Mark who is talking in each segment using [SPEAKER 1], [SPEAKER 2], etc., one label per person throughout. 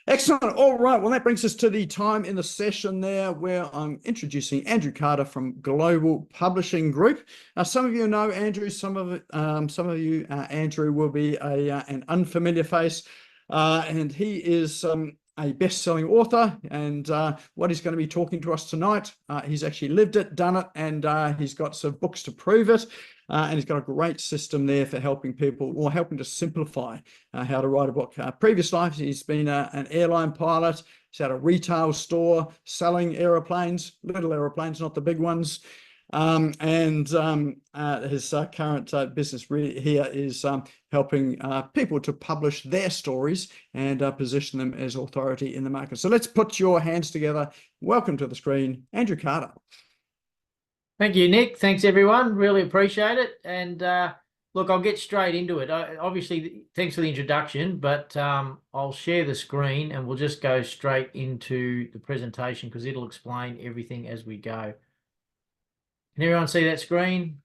[SPEAKER 1] Excellent. All right. Well, that brings us to the time in the session there where I'm introducing Andrew Carter from Global Publishing Group. Some of you know Andrew. Some of you, Andrew, will be an unfamiliar face, and he is a best-selling author. And what he's going to be talking to us tonight, he's actually lived it, done it, and he's got some books to prove it. And he's got a great system there for helping people, or helping to simplify how to write a book. Previous life, he's been an airline pilot. He's had a retail store selling aeroplanes, little aeroplanes, not the big ones. His current business really here is helping people to publish their stories and position them as authority in the market. So let's put your hands together. Welcome to the screen, Andrew Carter.
[SPEAKER 2] Thank you, Nick. Thanks, everyone. Really appreciate it. And look, I'll get straight into it. Obviously, thanks for the introduction, but I'll share the screen and we'll just go straight into the presentation because it'll explain everything as we go. Can everyone see that screen?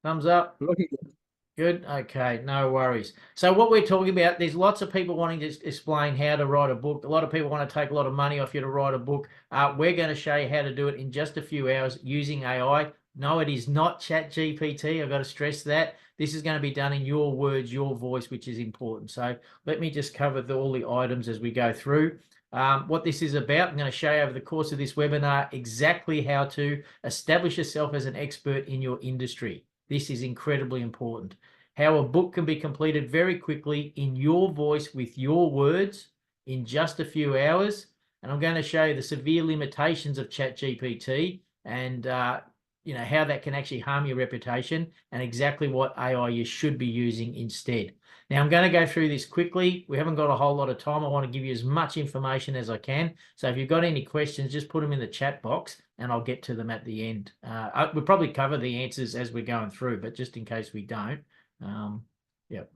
[SPEAKER 2] Thumbs up.
[SPEAKER 1] Looking good.
[SPEAKER 2] Good. Okay, no worries. So what we're talking about, there's lots of people wanting to explain how to write a book. A lot of people want to take a lot of money off you to write a book. We're going to show you how to do it in just a few hours using AI. No, it is not ChatGPT. I've got to stress that. This is going to be done in your words, your voice, which is important. So let me just cover all the items as we go through. What this is about, I'm going to show you over the course of this webinar exactly how to establish yourself as an expert in your industry. This is incredibly important. How a book can be completed very quickly in your voice with your words in just a few hours. And I'm going to show you the severe limitations of ChatGPT and how that can actually harm your reputation and exactly what AI you should be using instead. Now, I'm going to go through this quickly. We haven't got a whole lot of time. I want to give you as much information as I can. So if you've got any questions, just put them in the chat box and I'll get to them at the end. We'll probably cover the answers as we're going through, but just in case we don't, yep.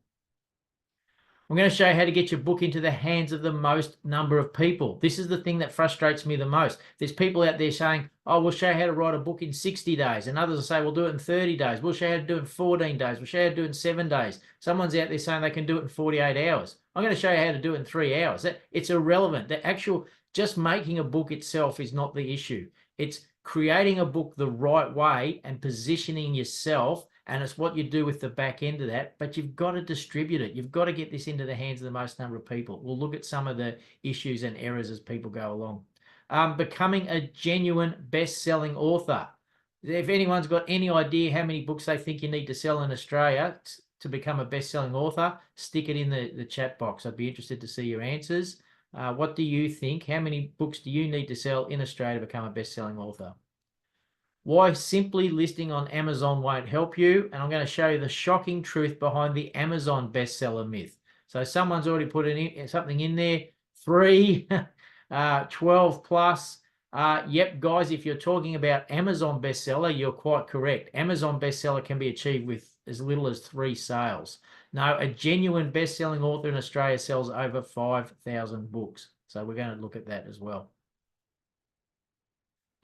[SPEAKER 2] I'm going to show you how to get your book into the hands of the most number of people. This is the thing that frustrates me the most. There's people out there saying, oh, we'll show you how to write a book in 60 days. And others will say, we'll do it in 30 days. We'll show you how to do it in 14 days. We'll show you how to do it in 7 days. Someone's out there saying they can do it in 48 hours. I'm going to show you how to do it in 3 hours. It's irrelevant. The actual, just making a book itself is not the issue. It's creating a book the right way and positioning yourself. And it's what you do with the back end of that, but you've got to distribute it. You've got to get this into the hands of the most number of people. We'll look at some of the issues and errors as people go along. Becoming a genuine best-selling author. If anyone's got any idea how many books they think you need to sell in Australia to become a best-selling author, stick it in the chat box. I'd be interested to see your answers. What do you think? How many books do you need to sell in Australia to become a best-selling author? Why simply listing on Amazon won't help you. And I'm going to show you the shocking truth behind the Amazon bestseller myth. So someone's already put something in there, 3, 12 plus. Yep, guys, if you're talking about Amazon bestseller, you're quite correct. Amazon bestseller can be achieved with as little as 3 sales. No, a genuine best-selling author in Australia sells over 5,000 books. So we're going to look at that as well.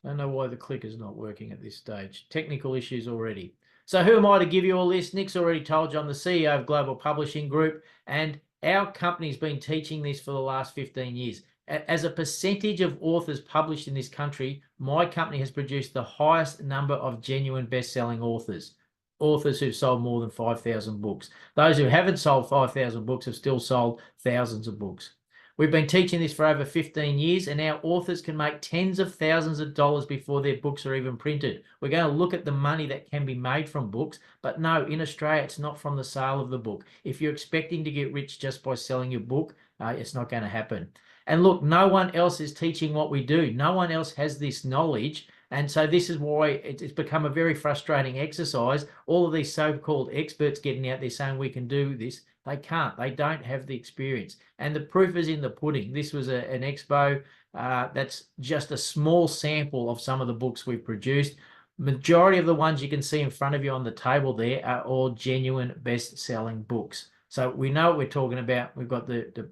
[SPEAKER 2] Don't know why the clicker's not working at this stage. Technical issues already. So who am I to give you all this? Nick's already told you I'm the CEO of Global Publishing Group, and our company's been teaching this for the last 15 years. As a percentage of authors published in this country, my company has produced the highest number of genuine best-selling authors who've sold more than 5,000 books. Those who haven't sold 5,000 books have still sold thousands of books. We've been teaching this for over 15 years, and our authors can make tens of thousands of dollars before their books are even printed. We're going to look at the money that can be made from books, but no, in Australia, it's not from the sale of the book. If you're expecting to get rich just by selling your book, it's not going to happen. And look, no one else is teaching what we do. No one else has this knowledge. And so this is why it's become a very frustrating exercise. All of these so-called experts getting out there saying we can do this. They can't. They don't have the experience. And the proof is in the pudding. This was an expo. That's just a small sample of some of the books we've produced. Majority of the ones you can see in front of you on the table there are all genuine best-selling books. So we know what we're talking about. We've got the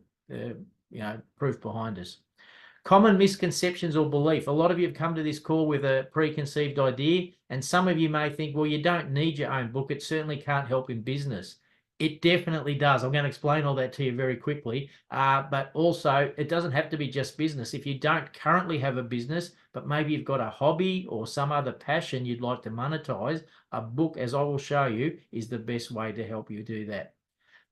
[SPEAKER 2] proof behind us. Common misconceptions or belief. A lot of you have come to this call with a preconceived idea, and some of you may think, well, you don't need your own book. It certainly can't help in business. It definitely does. I'm going to explain all that to you very quickly. But also, it doesn't have to be just business. If you don't currently have a business, but maybe you've got a hobby or some other passion you'd like to monetize, a book, as I will show you, is the best way to help you do that.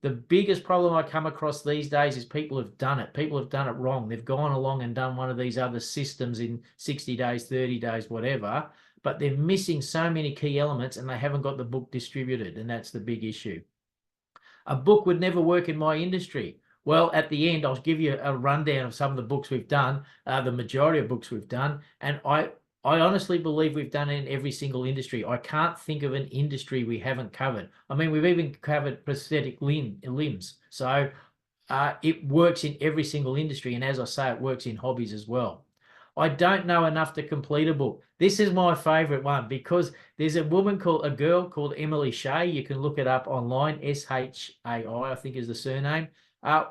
[SPEAKER 2] The biggest problem I come across these days is people have done it. People have done it wrong. They've gone along and done one of these other systems in 60 days, 30 days, whatever, but they're missing so many key elements and they haven't got the book distributed, and that's the big issue. A book would never work in my industry. Well, at the end, I'll give you a rundown of some of the books we've done, the majority of books we've done, and I honestly believe we've done it in every single industry. I can't think of an industry we haven't covered. I mean, we've even covered prosthetic limbs. So it works in every single industry. And as I say, it works in hobbies as well. I don't know enough to complete a book. This is my favorite one because there's a girl called Emily Shea. You can look it up online. Shai, I think is the surname.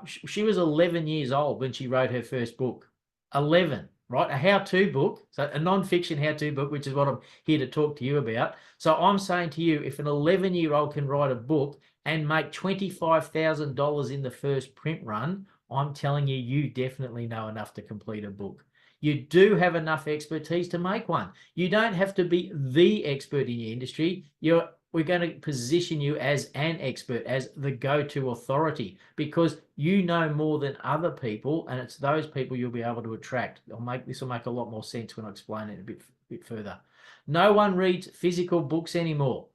[SPEAKER 2] She was 11 years old when she wrote her first book. 11, right? A how-to book, so a non-fiction how-to book, which is what I'm here to talk to you about. So I'm saying to you, if an 11-year-old can write a book and make $25,000 in the first print run, I'm telling you, you definitely know enough to complete a book. You do have enough expertise to make one. You don't have to be the expert in your industry. We're going to position you as an expert, as the go-to authority, because you know more than other people, and it's those people you'll be able to attract. This will make a lot more sense when I explain it a bit further. No one reads physical books anymore.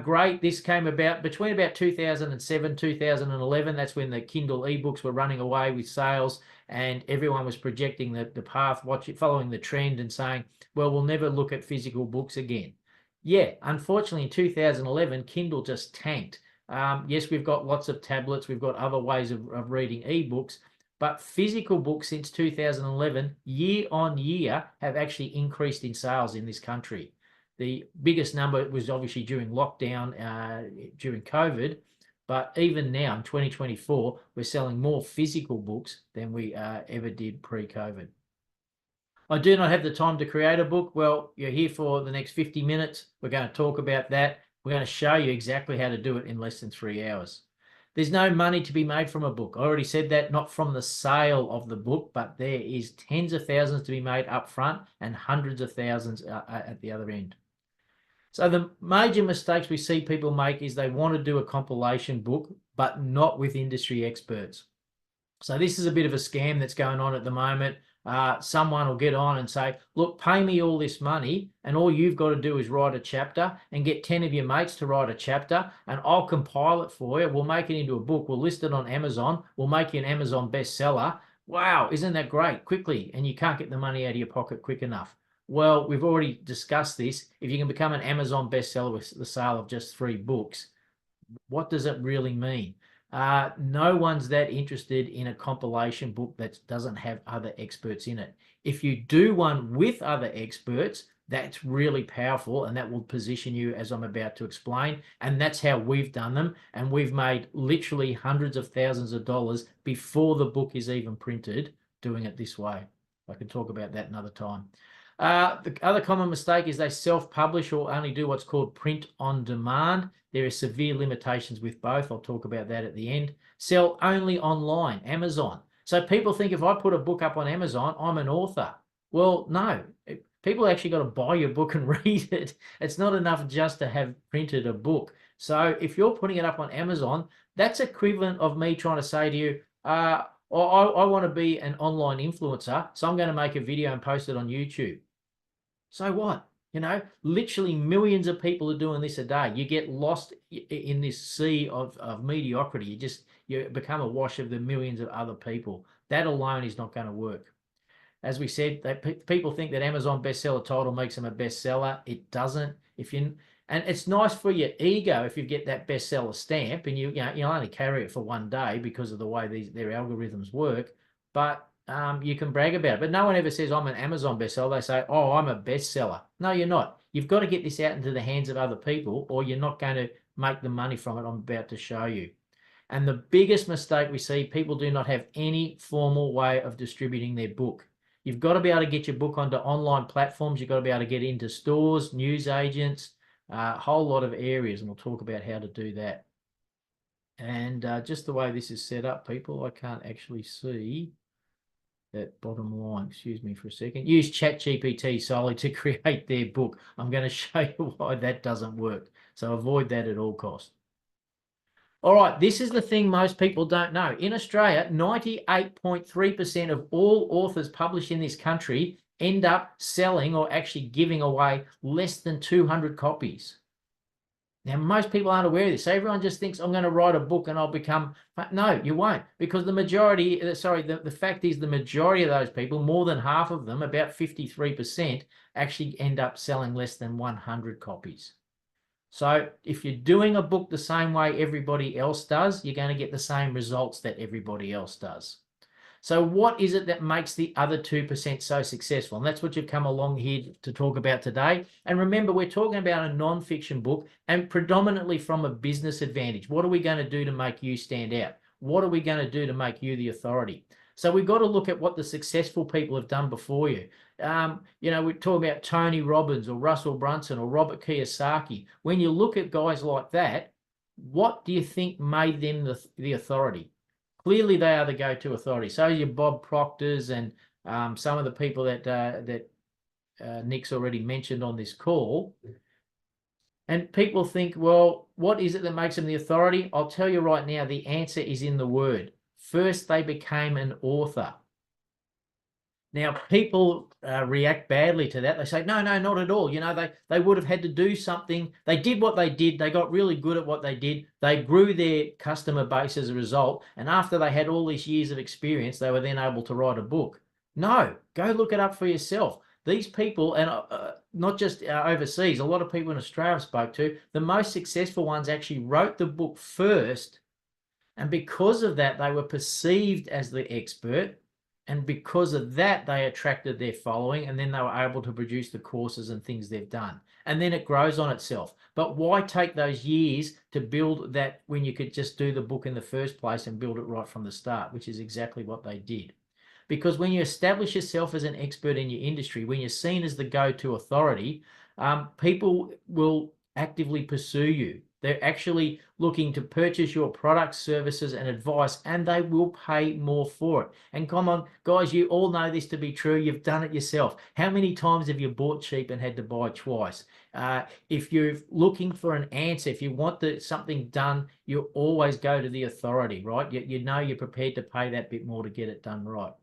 [SPEAKER 2] Great. This came about between about 2007, 2011. That's when the Kindle ebooks were running away with sales, and everyone was projecting the path, following the trend and saying, well, we'll never look at physical books again. Yeah, unfortunately, in 2011, Kindle just tanked. Yes, we've got lots of tablets. We've got other ways of reading ebooks, but physical books since 2011, year on year, have actually increased in sales in this country. The biggest number was obviously during lockdown, during COVID, but even now in 2024, we're selling more physical books than we ever did pre-COVID. I do not have the time to create a book. Well, you're here for the next 50 minutes. We're going to talk about that. We're going to show you exactly how to do it in less than 3 hours. There's no money to be made from a book. I already said that, not from the sale of the book, but there is tens of thousands to be made up front and hundreds of thousands at the other end. So the major mistakes we see people make is they want to do a compilation book, but not with industry experts. So this is a bit of a scam that's going on at the moment. Someone will get on and say, look, pay me all this money, and all you've got to do is write a chapter and get 10 of your mates to write a chapter, and I'll compile it for you. We'll make it into a book. We'll list it on Amazon. We'll make you an Amazon bestseller. Wow, isn't that great? Quickly, and you can't get the money out of your pocket quick enough. Well, we've already discussed this. If you can become an Amazon bestseller with the sale of just 3 books, what does it really mean? No one's that interested in a compilation book that doesn't have other experts in it. If you do one with other experts, that's really powerful, and that will position you as I'm about to explain. And that's how we've done them. And we've made literally hundreds of thousands of dollars before the book is even printed doing it this way. I can talk about that another time. The other common mistake is they self-publish or only do what's called print on demand. There are severe limitations with both. I'll talk about that at the end. Sell only online, Amazon. So people think if I put a book up on Amazon, I'm an author. Well, no. People actually got to buy your book and read it. It's not enough just to have printed a book. So if you're putting it up on Amazon, that's equivalent of me trying to say to you, I want to be an online influencer, so I'm going to make a video and post it on YouTube. So what? You know, literally millions of people are doing this a day. You get lost in this sea of mediocrity. You become a wash of the millions of other people. That alone is not going to work. As we said, people think that Amazon bestseller title makes them a bestseller. It doesn't. And it's nice for your ego if you get that bestseller stamp, and you only carry it for one day because of the way their algorithms work. But you can brag about it. But no one ever says, I'm an Amazon bestseller. They say, oh, I'm a bestseller. No, you're not. You've got to get this out into the hands of other people, or you're not going to make the money from it I'm about to show you. And the biggest mistake we see, people do not have any formal way of distributing their book. You've got to be able to get your book onto online platforms. You've got to be able to get into stores, news agents, a whole lot of areas, and we'll talk about how to do that. And just the way this is set up, people, I can't actually see that bottom line. Excuse me for a second. Use ChatGPT solely to create their book. I'm going to show you why that doesn't work. So avoid that at all costs. All right, this is the thing most people don't know. In Australia, 98.3% of all authors published in this country end up selling or actually giving away less than 200 copies. Now, most people aren't aware of this. So everyone just thinks, I'm going to write a book and I'll become... No, you won't. Because the majority, the fact is the majority of those people, more than half of them, about 53%, actually end up selling less than 100 copies. So if you're doing a book the same way everybody else does, you're going to get the same results that everybody else does. So what is it that makes the other 2% so successful? And that's what you've come along here to talk about today. And remember, we're talking about a non-fiction book and predominantly from a business advantage. What are we going to do to make you stand out? What are we going to do to make you the authority? So we've got to look at what the successful people have done before you. You know, we talk about Tony Robbins or Russell Brunson or Robert Kiyosaki. When you look at guys like that, what do you think made them the authority? Clearly, they are the go-to authority. So your Bob Proctors and some of the people that Nick's already mentioned on this call. And people think, well, what is it that makes them the authority? I'll tell you right now, the answer is in the word. First, they became an author. Now, people react badly to that. They say, no, not at all. You know, they would have had to do something. They did what they did. They got really good at what they did. They grew their customer base as a result. And after they had all these years of experience, they were then able to write a book. No, go look it up for yourself. These people, and not just overseas, a lot of people in Australia I've spoke to, the most successful ones actually wrote the book first. And because of that, they were perceived as the expert. And because of that, they attracted their following, and then they were able to produce the courses and things they've done. And then it grows on itself. But why take those years to build that when you could just do the book in the first place and build it right from the start, which is exactly what they did. Because when you establish yourself as an expert in your industry, when you're seen as the go-to authority, people will actively pursue you. They're actually looking to purchase your products, services, and advice, and they will pay more for it. And come on, guys, you all know this to be true. You've done it yourself. How many times have you bought cheap and had to buy twice? If you're looking for an answer, if you want something done, you always go to the authority, right? You know you're prepared to pay that bit more to get it done right.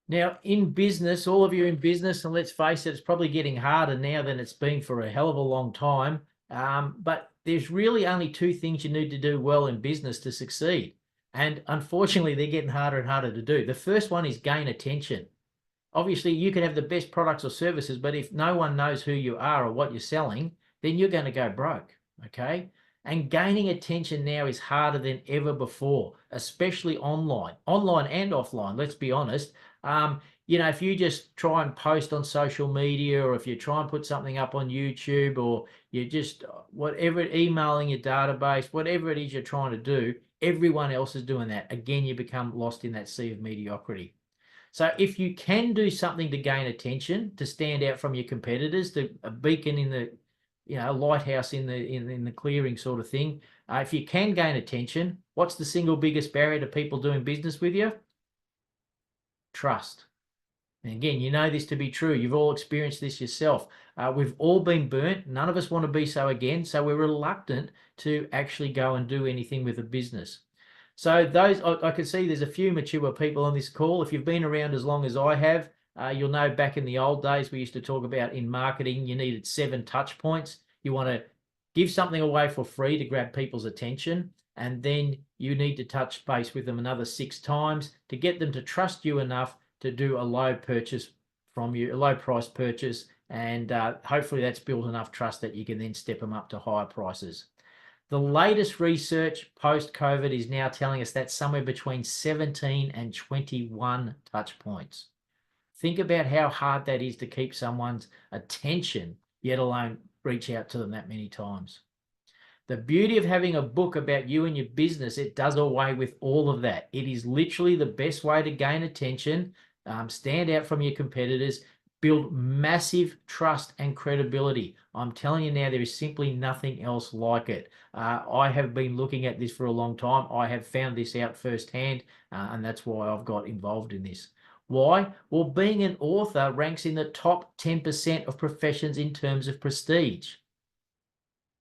[SPEAKER 2] Now, in business, all of you in business, and let's face it, it's probably getting harder now than it's been for a hell of a long time. But there's really only two things you need to do well in business to succeed. And unfortunately, they're getting harder and harder to do. The first one is gain attention. Obviously, you can have the best products or services, but if no one knows who you are or what you're selling, then you're going to go broke, okay? And gaining attention now is harder than ever before, especially online and offline, let's be honest. You know, if you just try and post on social media, or if you try and put something up on YouTube, or you just whatever, emailing your database, whatever it is you're trying to do, everyone else is doing that. Again, you become lost in that sea of mediocrity. So if you can do something to gain attention, to stand out from your competitors, to a beacon in the, you know, a lighthouse in the clearing sort of thing, if you can gain attention, what's the single biggest barrier to people doing business with you? Trust. And again, you know this to be true. You've all experienced this yourself. We've all been burnt. None of us want to be so again. So we're reluctant to actually go and do anything with a business. So those, I can see there's a few mature people on this call. If you've been around as long as I have, you'll know back in the old days, we used to talk about in marketing, you needed 7 touch points. You want to give something away for free to grab people's attention. And then you need to touch base with them another 6 times to get them to trust you enough to do a low purchase from you, a low price purchase. And hopefully that's built enough trust that you can then step them up to higher prices. The latest research post-COVID is now telling us that's somewhere between 17 and 21 touch points. Think about how hard that is to keep someone's attention, yet alone reach out to them that many times. The beauty of having a book about you and your business, it does away with all of that. It is literally the best way to gain attention, stand out from your competitors, build massive trust and credibility. I'm telling you now, there is simply nothing else like it. I have been looking at this for a long time. I have found this out firsthand, and that's why I've got involved in this. Why? Well, being an author ranks in the top 10% of professions in terms of prestige.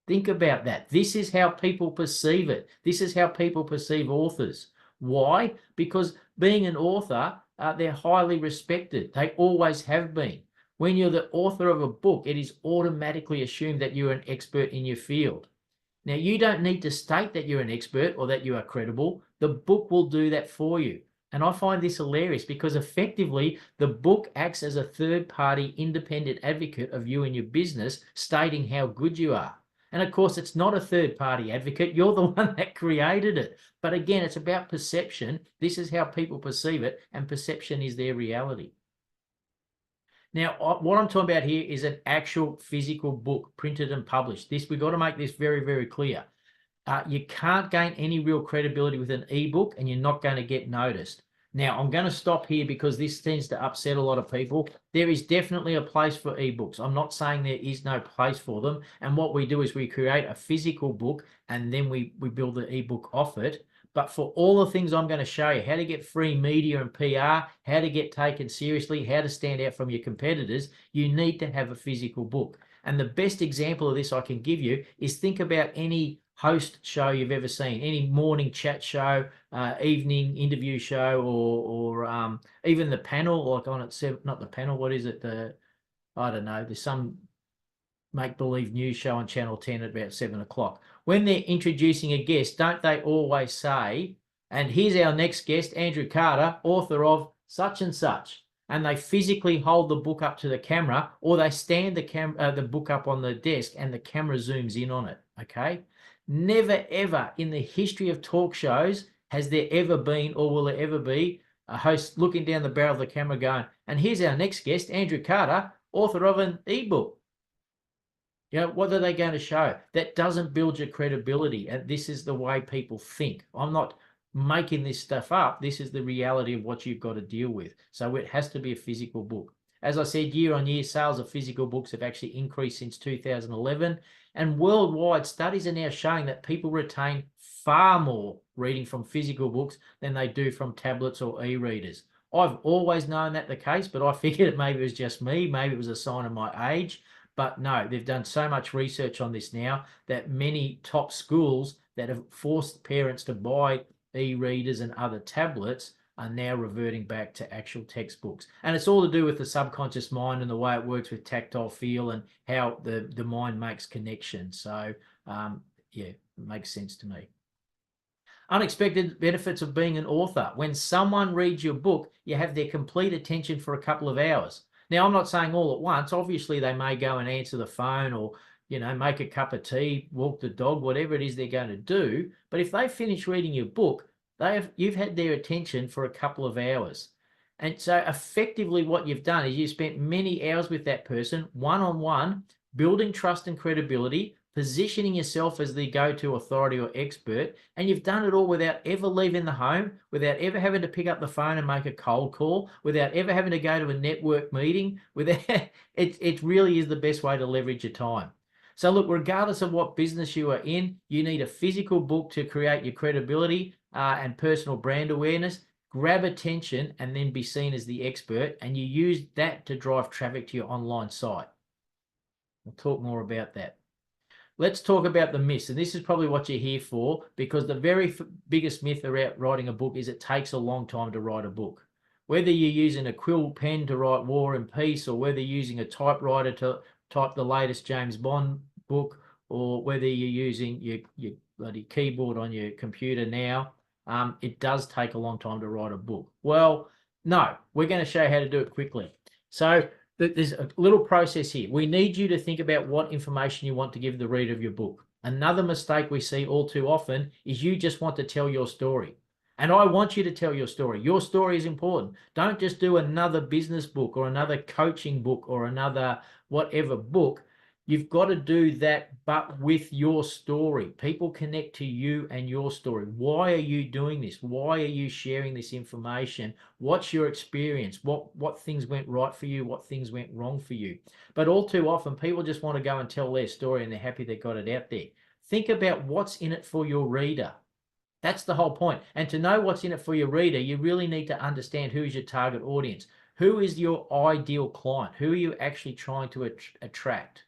[SPEAKER 2] Think about that. This is how people perceive it. This is how people perceive authors. Why? Because being an author, they're highly respected. They always have been. When you're the author of a book, it is automatically assumed that you're an expert in your field. Now, you don't need to state that you're an expert or that you are credible. The book will do that for you. And I find this hilarious because effectively the book acts as a third-party independent advocate of you and your business, stating how good you are. And of course, it's not a third-party advocate. You're the one that created it. But again, it's about perception. This is how people perceive it, and perception is their reality. Now, what I'm talking about here is an actual physical book, printed and published. We've got to make this very, very clear. You can't gain any real credibility with an ebook, and you're not going to get noticed. Now, I'm going to stop here because this tends to upset a lot of people. There is definitely a place for ebooks. I'm not saying there is no place for them. And what we do is we create a physical book, and then we build the ebook off it. But for all the things I'm going to show you, how to get free media and PR, how to get taken seriously, how to stand out from your competitors, you need to have a physical book. And the best example of this I can give you is think about any host show you've ever seen, any morning chat show, evening interview show, or even the panel, like on at 7, not the panel, what is it? I don't know, there's some make-believe news show on Channel 10 at about 7 o'clock. When they're introducing a guest, don't they always say, and here's our next guest, Andrew Carter, author of such and such, and they physically hold the book up to the camera, or they stand the book up on the desk and the camera zooms in on it, okay? Never, ever in the history of talk shows has there ever been, or will there ever be, a host looking down the barrel of the camera going, and here's our next guest, Andrew Carter, author of an ebook. You know, what are they going to show? That doesn't build your credibility, and this is the way people think. I'm not making this stuff up. This is the reality of what you've got to deal with. So it has to be a physical book. As I said, year on year, sales of physical books have actually increased since 2011. And worldwide, studies are now showing that people retain far more reading from physical books than they do from tablets or e-readers. I've always known that the case, but I figured maybe it was just me. Maybe it was a sign of my age. But no, they've done so much research on this now that many top schools that have forced parents to buy e-readers and other tablets are now reverting back to actual textbooks. And it's all to do with the subconscious mind and the way it works with tactile feel and how the mind makes connections. So, yeah, it makes sense to me. Unexpected benefits of being an author. When someone reads your book, you have their complete attention for a couple of hours. Now, I'm not saying all at once. Obviously, they may go and answer the phone or, you know, make a cup of tea, walk the dog, whatever it is they're going to do. But if they finish reading your book, you've had their attention for a couple of hours. And so effectively what you've done is you've spent many hours with that person, one-on-one, building trust and credibility, positioning yourself as the go-to authority or expert, and you've done it all without ever leaving the home, without ever having to pick up the phone and make a cold call, without ever having to go to a network meeting. It really is the best way to leverage your time. So look, regardless of what business you are in, you need a physical book to create your credibility and personal brand awareness. Grab attention and then be seen as the expert, and you use that to drive traffic to your online site. We'll talk more about that. Let's talk about the myths, and this is probably what you're here for, because the very biggest myth about writing a book is it takes a long time to write a book. Whether you're using a quill pen to write War and Peace, or whether you're using a typewriter to type the latest James Bond book, or whether you're using your bloody keyboard on your computer now, it does take a long time to write a book. Well, no, we're going to show you how to do it quickly. So there's a little process here. We need you to think about what information you want to give the reader of your book. Another mistake we see all too often is you just want to tell your story. And I want you to tell your story. Your story is important. Don't just do another business book or another coaching book or another whatever book. You've got to do that, but with your story. People connect to you and your story. Why are you doing this? Why are you sharing this information? What's your experience? What things went right for you? What things went wrong for you? But all too often, people just want to go and tell their story and they're happy they got it out there. Think about what's in it for your reader. That's the whole point. And to know what's in it for your reader, you really need to understand who is your target audience. Who is your ideal client? Who are you actually trying to attract?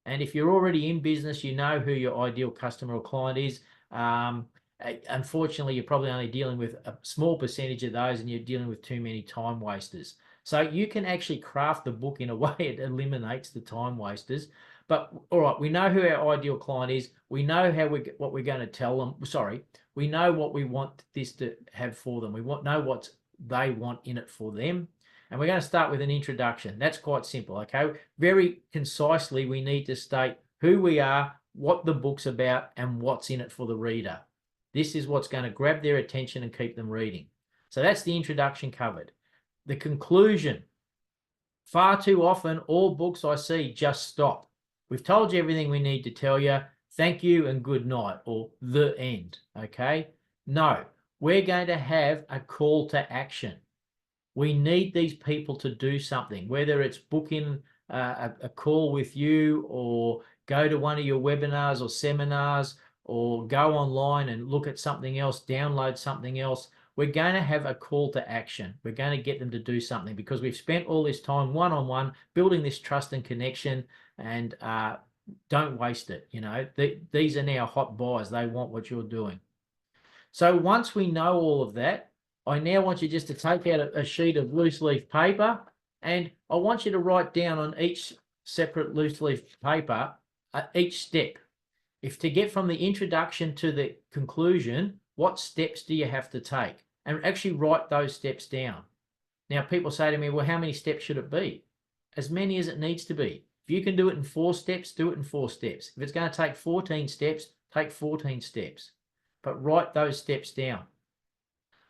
[SPEAKER 2] And if you're already in business, you know who your ideal customer or client is. Unfortunately, you're probably only dealing with a small percentage of those, and you're dealing with too many time wasters. So you can actually craft the book in a way it eliminates the time wasters. But all right, we know who our ideal client is. We know what we're going to tell them. Sorry, we know what we want this to have for them. We know what they want in it for them. And we're going to start with an introduction. That's quite simple, okay? Very concisely, we need to state who we are, what the book's about, and what's in it for the reader. This is what's going to grab their attention and keep them reading. So that's the introduction covered. The conclusion. Far too often, all books I see just stop. We've told you everything we need to tell you. Thank you and good night, or the end, okay? No, we're going to have a call to action. We need these people to do something, whether it's booking a call with you, or go to one of your webinars or seminars, or go online and look at something else, download something else. We're going to have a call to action. We're going to get them to do something, because we've spent all this time one-on-one building this trust and connection, and don't waste it. You know, these are now hot buys. They want what you're doing. So once we know all of that, I now want you just to take out a sheet of loose leaf paper, and I want you to write down on each separate loose leaf paper each step. If to get from the introduction to the conclusion, what steps do you have to take? And actually write those steps down. Now, people say to me, well, how many steps should it be? As many as it needs to be. If you can do it in 4 steps, do it in 4 steps. If it's going to take 14 steps, take 14 steps. But write those steps down.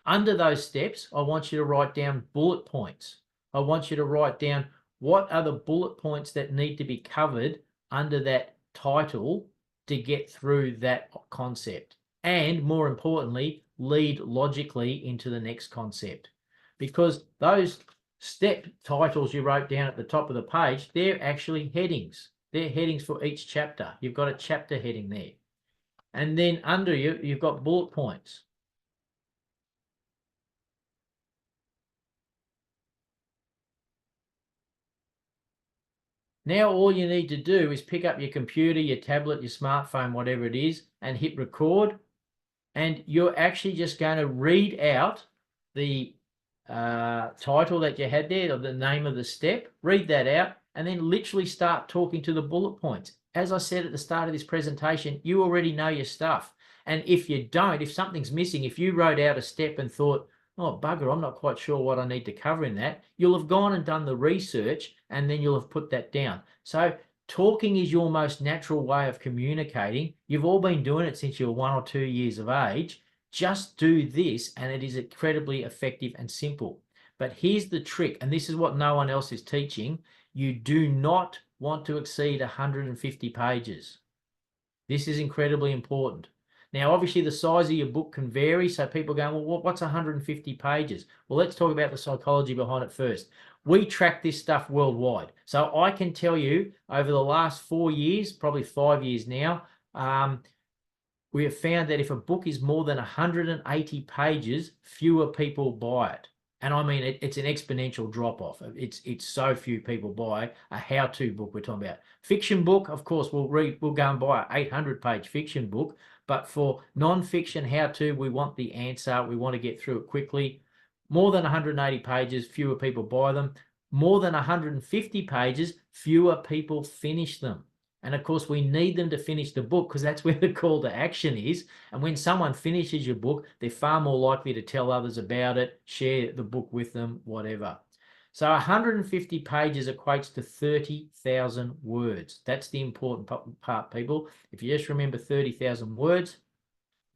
[SPEAKER 2] Under those steps, I want you to write down bullet points. I want you to write down what are the bullet points that need to be covered under that title to get through that concept. And more importantly, lead logically into the next concept. Because those step titles you wrote down at the top of the page, they're actually headings. They're headings for each chapter. You've got a chapter heading there. And then under you, you've got bullet points. Now all you need to do is pick up your computer, your tablet, your smartphone, whatever it is, and hit record. And you're actually just going to read out the title that you had there, or the name of the step. Read that out, and then literally start talking to the bullet points. As I said at the start of this presentation, you already know your stuff. And if you don't, if something's missing, if you wrote out a step and thought, oh, bugger, I'm not quite sure what I need to cover in that, you'll have gone and done the research, and then you'll have put that down. So talking is your most natural way of communicating. You've all been doing it since you were 1 or 2 years of age. Just do this, and it is incredibly effective and simple. But here's the trick, and this is what no one else is teaching. You do not want to exceed 150 pages. This is incredibly important. Now, obviously, the size of your book can vary, so people go, well, what's 150 pages? Well, let's talk about the psychology behind it first. We track this stuff worldwide. So I can tell you, over the last 4 years, probably 5 years now, we have found that if a book is more than 180 pages, fewer people buy it. And I mean, it's an exponential drop-off. It's so few people buy a how-to book we're talking about. Fiction book, of course, we'll go and buy an 800-page fiction book. But for non-fiction how-to, we want the answer. We want to get through it quickly. More than 180 pages, fewer people buy them. More than 150 pages, fewer people finish them. And of course, we need them to finish the book, because that's where the call to action is. And when someone finishes your book, they're far more likely to tell others about it, share the book with them, whatever. So 150 pages equates to 30,000 words. That's the important part, people. If you just remember 30,000 words.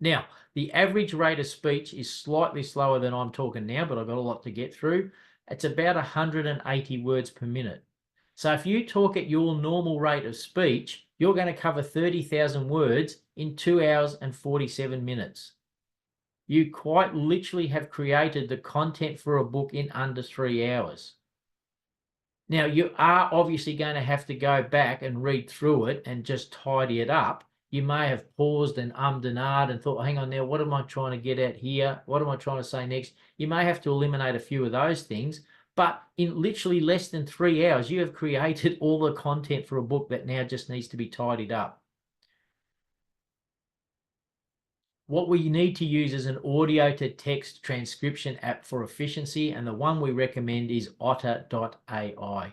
[SPEAKER 2] Now, the average rate of speech is slightly slower than I'm talking now, but I've got a lot to get through. It's about 180 words per minute. So if you talk at your normal rate of speech, you're going to cover 30,000 words in 2 hours and 47 minutes. You quite literally have created the content for a book in under 3 hours. Now, you are obviously going to have to go back and read through it and just tidy it up. You may have paused and ummed and ahed and thought, hang on now, what am I trying to get at here? What am I trying to say next? You may have to eliminate a few of those things, but in literally less than 3 hours, you have created all the content for a book that now just needs to be tidied up. What we need to use is an audio to text transcription app for efficiency, and the one we recommend is otter.ai.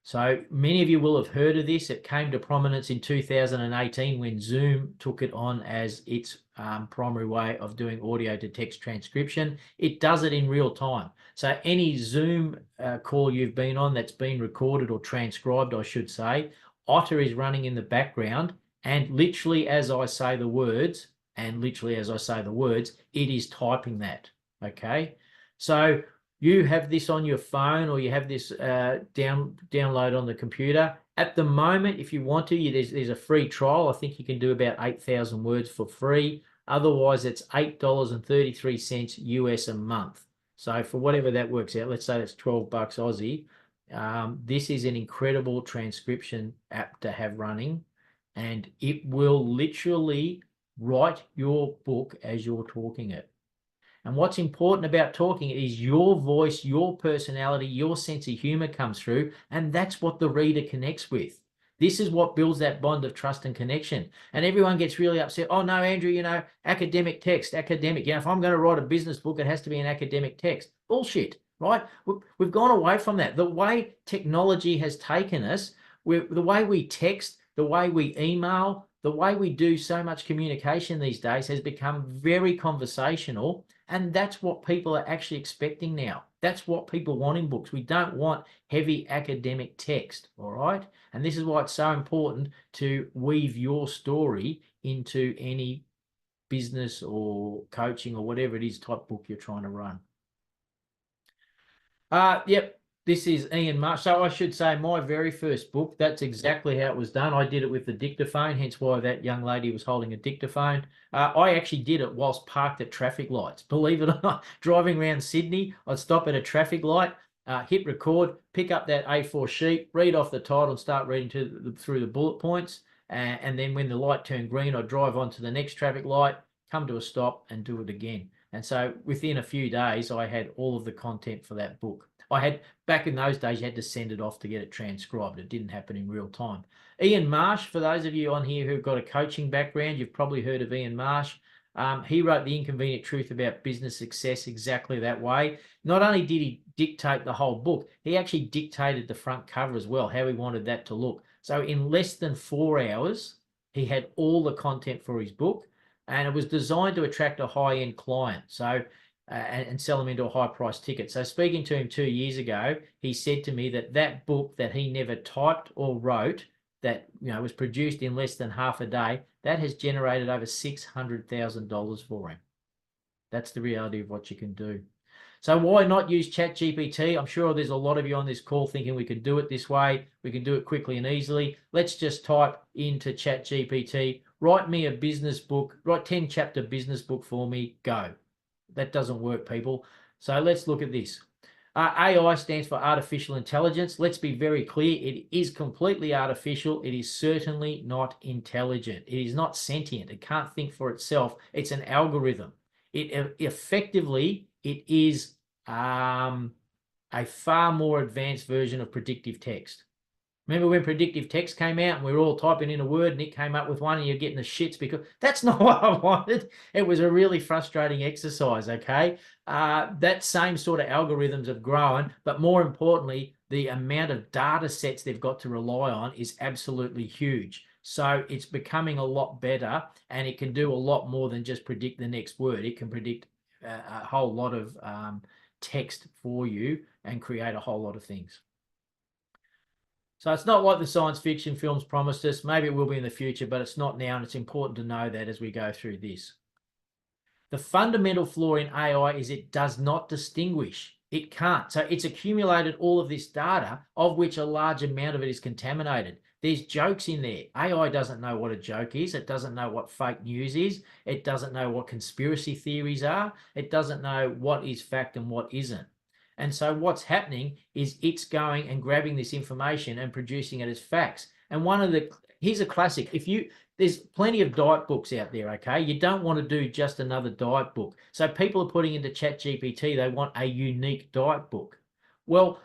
[SPEAKER 2] So many of you will have heard of this. It came to prominence in 2018 when Zoom took it on as its primary way of doing audio to text transcription. It does it in real time. So any Zoom call you've been on that's been recorded or transcribed, I should say, Otter is running in the background, and literally as I say the words, it is typing that, okay? So you have this on your phone, or you have this download on the computer. At the moment, if you want to, there's a free trial. I think you can do about 8,000 words for free. Otherwise, it's $8.33 US a month. So for whatever that works out, let's say that's 12 bucks Aussie. This is an incredible transcription app to have running, and it will literally write your book as you're talking it. And what's important about talking is your voice, your personality, your sense of humor comes through, and that's what the reader connects with. This is what builds that bond of trust and connection. And everyone gets really upset. Oh no, Andrew, academic text, academic. If I'm going to write a business book, it has to be an academic text. Bullshit, right? We've gone away from that. The way technology has taken us, the way we text, the way we email, the way we do so much communication these days has become very conversational, and that's what people are actually expecting now. That's what people want in books. We don't want heavy academic text, all right? And this is why it's so important to weave your story into any business or coaching or whatever it is type book you're trying to run. Yep. This is Ian Marsh. So I should say my very first book, that's exactly how it was done. I did it with the dictaphone, hence why that young lady was holding a dictaphone. I actually did it whilst parked at traffic lights. Believe it or not, driving around Sydney, I'd stop at a traffic light, hit record, pick up that A4 sheet, read off the title and start reading through the bullet points. And then when the light turned green, I'd drive on to the next traffic light, come to a stop and do it again. And so within a few days, I had all of the content for that book. Back in those days, you had to send it off to get it transcribed. It didn't happen in real time. Ian Marsh, for those of you on here who've got a coaching background, you've probably heard of Ian Marsh. He wrote The Inconvenient Truth About Business Success exactly that way. Not only did he dictate the whole book, he actually dictated the front cover as well, how he wanted that to look. So in less than 4 hours, he had all the content for his book, and it was designed to attract a high-end client. So and sell them into a high price ticket. So speaking to him 2 years ago, he said to me that book that he never typed or wrote, that was produced in less than half a day, that has generated over $600,000 for him. That's the reality of what you can do. So why not use ChatGPT? I'm sure there's a lot of you on this call thinking we can do it this way. We can do it quickly and easily. Let's just type into ChatGPT, write me a business book, write 10-chapter business book for me, go. That doesn't work, people. So let's look at this. AI stands for artificial intelligence. Let's be very clear. It is completely artificial. It is certainly not intelligent. It is not sentient. It can't think for itself. It's an algorithm. It is a far more advanced version of predictive text. Remember when predictive text came out and we were all typing in a word and it came up with one and you're getting the shits because that's not what I wanted. It was a really frustrating exercise, okay? That same sort of algorithms have grown, but more importantly, the amount of data sets they've got to rely on is absolutely huge. So it's becoming a lot better, and it can do a lot more than just predict the next word. It can predict a whole lot of text for you and create a whole lot of things. So it's not like the science fiction films promised us. Maybe it will be in the future, but it's not now, and it's important to know that as we go through this. The fundamental flaw in AI is it does not distinguish It can't. So it's accumulated all of this data, of which a large amount of it is contaminated. There's jokes in there. AI doesn't know what a joke is. It doesn't know what fake news is. It doesn't know what conspiracy theories are. It doesn't know what is fact and what isn't. And so what's happening is it's going and grabbing this information and producing it as facts. And here's a classic. There's plenty of diet books out there, okay? You don't want to do just another diet book. So people are putting into ChatGPT, they want a unique diet book. Well,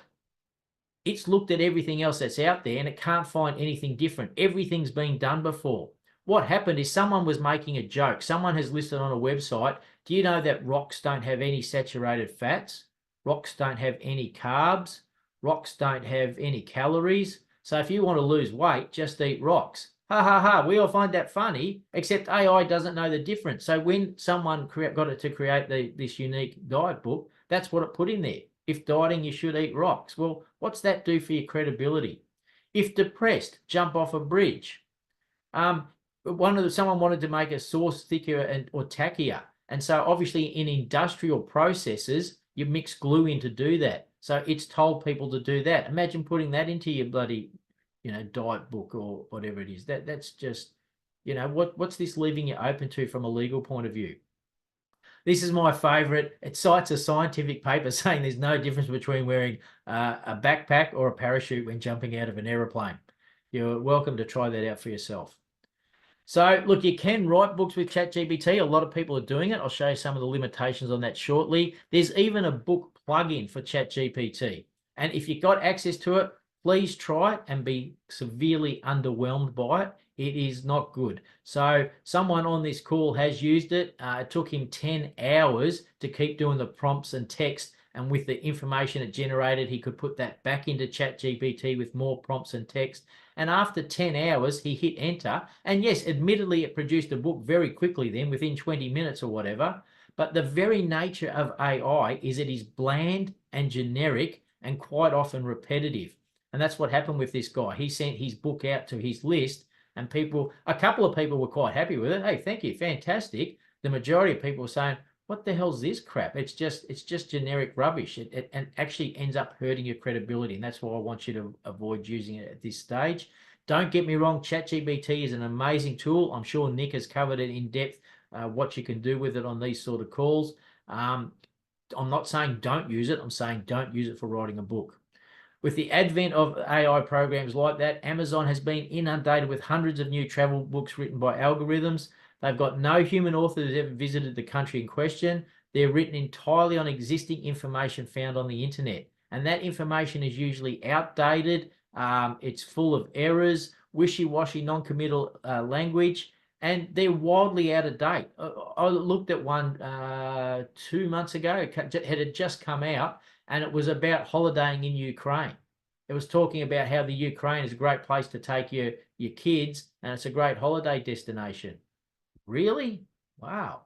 [SPEAKER 2] it's looked at everything else that's out there and it can't find anything different. Everything's been done before. What happened is someone was making a joke. Someone has listed on a website, do you know that rocks don't have any saturated fats? Rocks don't have any carbs. Rocks don't have any calories. So if you want to lose weight, just eat rocks. Ha ha ha, we all find that funny, except AI doesn't know the difference. So when someone got it to create this unique diet book, that's what it put in there. If dieting, you should eat rocks. Well, what's that do for your credibility? If depressed, jump off a bridge. Someone wanted to make a sauce thicker or tackier. And so obviously in industrial processes, you mix glue in to do that. So it's told people to do that. Imagine putting that into your bloody, diet book or whatever it is. That's just, what's this leaving you open to from a legal point of view? This is my favorite. It cites a scientific paper saying there's no difference between wearing a backpack or a parachute when jumping out of an aeroplane. You're welcome to try that out for yourself. So look, you can write books with ChatGPT. A lot of people are doing it. I'll show you some of the limitations on that shortly. There's even a book plugin for ChatGPT. And if you've got access to it, please try it and be severely underwhelmed by it. It is not good. So someone on this call has used it. It took him 10 hours to keep doing the prompts and text. And with the information it generated, he could put that back into ChatGPT with more prompts and text. And after 10 hours, he hit enter. And yes, admittedly, it produced a book very quickly then, within 20 minutes or whatever. But the very nature of AI is it is bland and generic and quite often repetitive. And that's what happened with this guy. He sent his book out to his list and a couple of people were quite happy with it. Hey, thank you, fantastic. The majority of people were saying, what the hell's this crap? It's just generic rubbish. It actually ends up hurting your credibility. And that's why I want you to avoid using it at this stage. Don't get me wrong, ChatGPT is an amazing tool. I'm sure Nick has covered it in depth, what you can do with it on these sort of calls. I'm not saying don't use it. I'm saying don't use it for writing a book. With the advent of AI programs like that, Amazon has been inundated with hundreds of new travel books written by algorithms. They've got no human author who's ever visited the country in question. They're written entirely on existing information found on the internet. And that information is usually outdated. It's full of errors, wishy-washy, non-committal language, and they're wildly out of date. I looked at one 2 months ago. It had just come out, and it was about holidaying in Ukraine. It was talking about how the Ukraine is a great place to take your kids, and it's a great holiday destination. Really? Wow.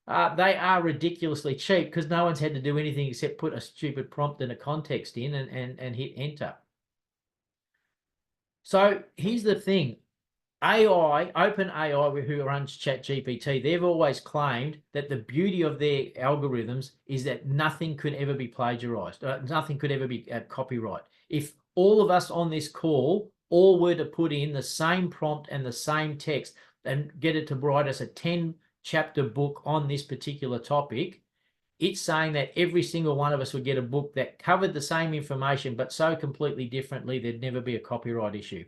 [SPEAKER 2] They are ridiculously cheap because no one's had to do anything except put a stupid prompt and a context in and hit enter. So here's the thing. OpenAI, who runs ChatGPT, they've always claimed that the beauty of their algorithms is that nothing could ever be plagiarized. Nothing could ever be copyright. If all of us on this call all were to put in the same prompt and the same text and get it to write us a 10-chapter book on this particular topic, it's saying that every single one of us would get a book that covered the same information, but so completely differently, there'd never be a copyright issue.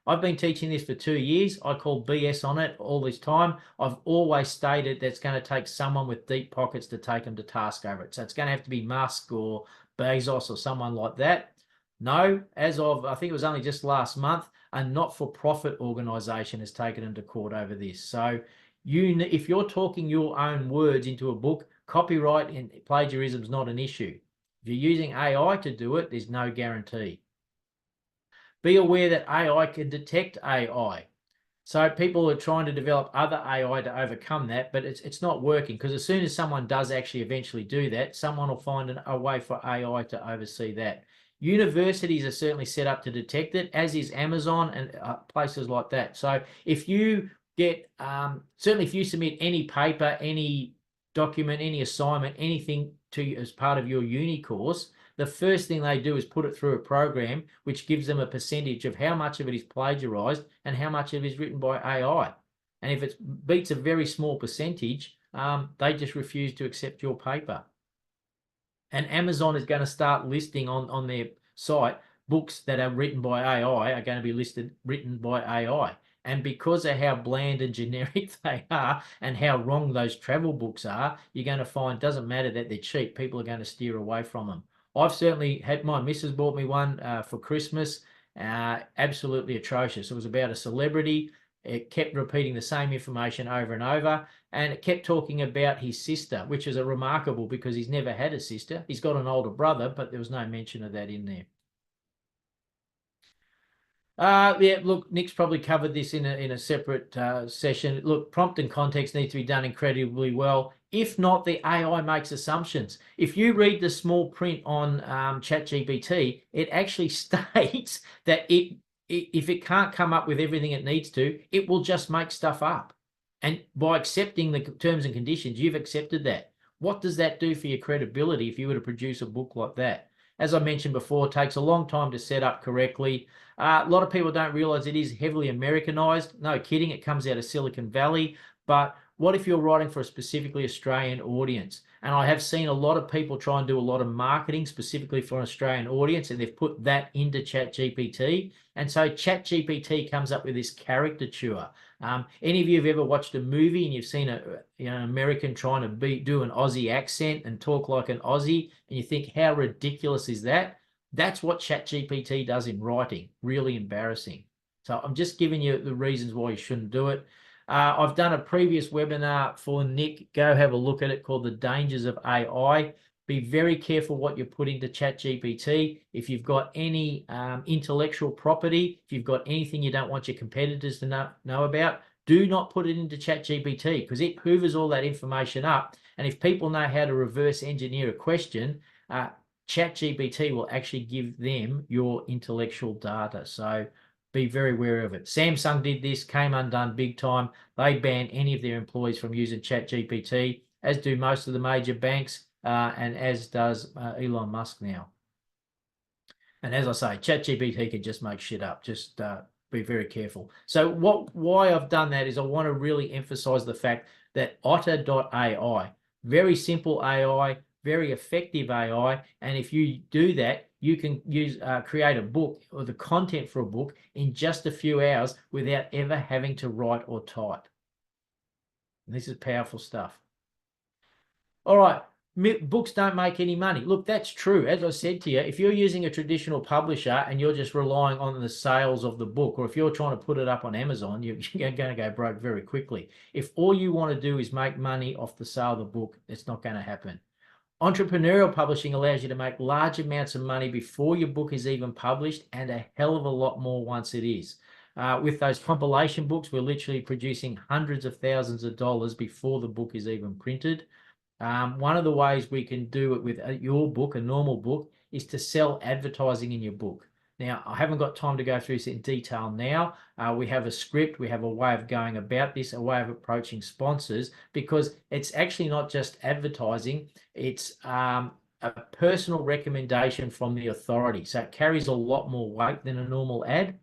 [SPEAKER 2] I've been teaching this for 2 years. I call BS on it all this time. I've always stated that it's going to take someone with deep pockets to take them to task over it. So it's going to have to be Musk or Bezos or someone like that. No, as of, I think it was only just last month, a not-for-profit organization has taken them to court over this. So if you're talking your own words into a book, copyright and plagiarism is not an issue. If you're using AI to do it, there's no guarantee. Be aware that AI can detect AI. So people are trying to develop other AI to overcome that, but it's not working because as soon as someone does actually eventually do that, someone will find a way for AI to oversee that. Universities are certainly set up to detect it, as is Amazon and places like that. So if you get, certainly if you submit any paper, any document, any assignment, anything to you as part of your uni course, the first thing they do is put it through a program which gives them a percentage of how much of it is plagiarized and how much of it is written by AI. And if it beats a very small percentage, they just refuse to accept your paper. And Amazon is going to start listing on their site books that are written by AI are going to be listed written by AI. And because of how bland and generic they are and how wrong those travel books are, you're going to find it doesn't matter that they're cheap. People are going to steer away from them. I've certainly had my missus bought me one for Christmas. Absolutely atrocious. It was about a celebrity. It kept repeating the same information over and over. And it kept talking about his sister, which is remarkable because he's never had a sister. He's got an older brother, but there was no mention of that in there. Yeah, look, Nick's probably covered this in a separate session. Look, prompt and context needs to be done incredibly well. If not, the AI makes assumptions. If you read the small print on ChatGPT, it actually states that if it can't come up with everything it needs to, it will just make stuff up. And by accepting the terms and conditions, you've accepted that. What does that do for your credibility if you were to produce a book like that? As I mentioned before, it takes a long time to set up correctly. A lot of people don't realize it is heavily Americanized. No kidding, it comes out of Silicon Valley. But what if you're writing for a specifically Australian audience? And I have seen a lot of people try and do a lot of marketing specifically for an Australian audience, and they've put that into ChatGPT. And so ChatGPT comes up with this caricature. Any of you have ever watched a movie and you've seen an American trying to do an Aussie accent and talk like an Aussie, and you think, how ridiculous is that? That's what ChatGPT does in writing. Really embarrassing. So I'm just giving you the reasons why you shouldn't do it. I've done a previous webinar for Nick. Go have a look at it, called The Dangers of AI. Be very careful what you put into ChatGPT. If you've got any intellectual property, if you've got anything you don't want your competitors to know about, do not put it into ChatGPT, because it hoovers all that information up. And if people know how to reverse engineer a question, ChatGPT will actually give them your intellectual data. So be very wary of it. Samsung did this, came undone big time. They banned any of their employees from using ChatGPT, as do most of the major banks, and as does Elon Musk now. And as I say, ChatGPT can just make shit up. Just be very careful. So why I've done that is I want to really emphasize the fact that Otter.ai, very simple AI, very effective AI, and if you do that, you can create a book or the content for a book in just a few hours without ever having to write or type. And this is powerful stuff. All right, books don't make any money. Look, that's true. As I said to you, if you're using a traditional publisher and you're just relying on the sales of the book, or if you're trying to put it up on Amazon, you're going to go broke very quickly. If all you want to do is make money off the sale of the book, it's not going to happen. Entrepreneurial publishing allows you to make large amounts of money before your book is even published, and a hell of a lot more once it is. With those compilation books, we're literally producing hundreds of thousands of dollars before the book is even printed. One of the ways we can do it with your book, a normal book, is to sell advertising in your book. Now, I haven't got time to go through this in detail now. We have a script, we have a way of going about this, a way of approaching sponsors, because it's actually not just advertising, it's a personal recommendation from the authority. So it carries a lot more weight than a normal ad.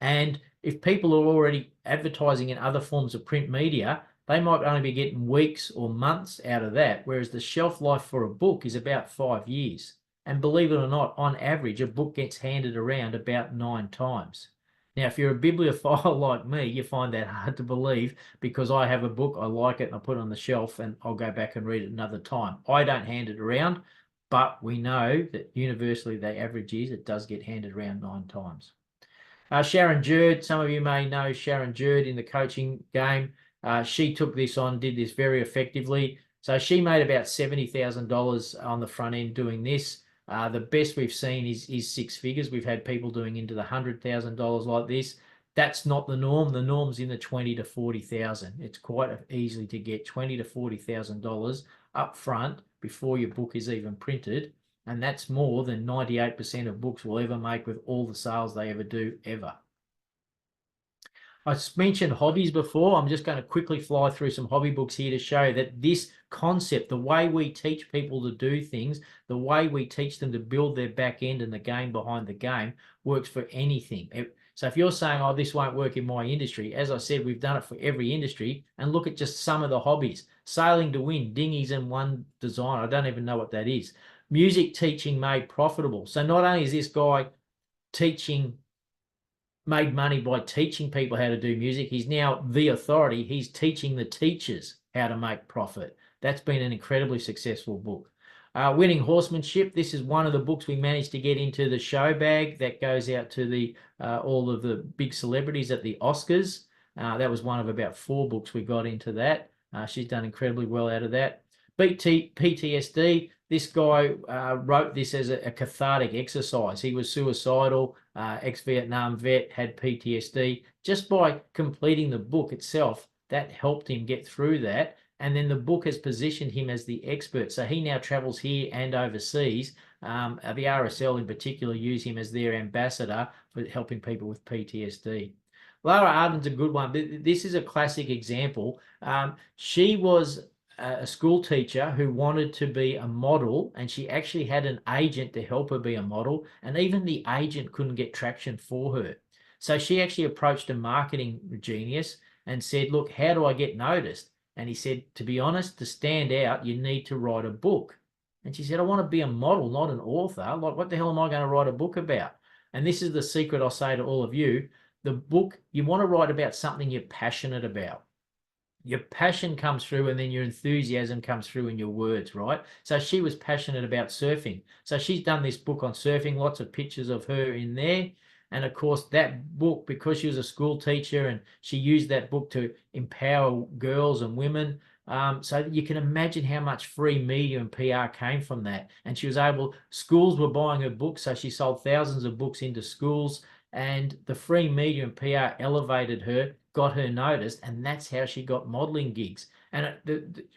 [SPEAKER 2] And if people are already advertising in other forms of print media, they might only be getting weeks or months out of that, whereas the shelf life for a book is about 5 years. And believe it or not, on average, a book gets handed around about 9 times. Now, if you're a bibliophile like me, you find that hard to believe, because I have a book, I like it, and I put it on the shelf, and I'll go back and read it another time. I don't hand it around, but we know that universally the average is it does get handed around 9 times. Sharon Jurd, some of you may know Sharon Jurd in the coaching game. She took this on, did this very effectively. So she made about $70,000 on the front end doing this. The best we've seen is 6 figures. We've had people doing into the $100,000 like this. That's not the norm. The norm's in the $20,000 to $40,000. It's quite easily to get $20,000 to $40,000 up front before your book is even printed. And that's more than 98% of books will ever make with all the sales they ever do, ever. I mentioned hobbies before. I'm just going to quickly fly through some hobby books here to show that this concept, the way we teach people to do things, the way we teach them to build their back end and the game behind the game works for anything. So if you're saying, oh, this won't work in my industry, as I said, we've done it for every industry. And look at just some of the hobbies. Sailing to win, dinghies in one design. I don't even know what that is. Music teaching made profitable. So not only is this guy made money by teaching people how to do music, he's now the authority. He's teaching the teachers how to make profit. That's been an incredibly successful book. Winning Horsemanship. This is one of the books we managed to get into the show bag that goes out to the all of the big celebrities at the Oscars. That was one of about 4 books we got into that. She's done incredibly well out of that. PTSD. This guy wrote this as a cathartic exercise. He was suicidal, ex-Vietnam vet, had PTSD. Just by completing the book itself, that helped him get through that. And then the book has positioned him as the expert. So he now travels here and overseas. The RSL in particular use him as their ambassador for helping people with PTSD. Lara Arden's a good one. This is a classic example. She was a school teacher who wanted to be a model, and she actually had an agent to help her be a model, and even the agent couldn't get traction for her. So she actually approached a marketing genius and said, look, how do I get noticed? And he said, to be honest, to stand out, you need to write a book. And she said, I want to be a model, not an author. Like, what the hell am I going to write a book about? And this is the secret I'll say to all of you. The book, you want to write about something you're passionate about. Your passion comes through, and then your enthusiasm comes through in your words, right? So she was passionate about surfing. So she's done this book on surfing, lots of pictures of her in there. And of course, that book, because she was a school teacher and she used that book to empower girls and women, so you can imagine how much free media and PR came from that. And she was able, schools were buying her books, so she sold thousands of books into schools, and the free media and PR elevated her, got her noticed, and that's how she got modeling gigs. And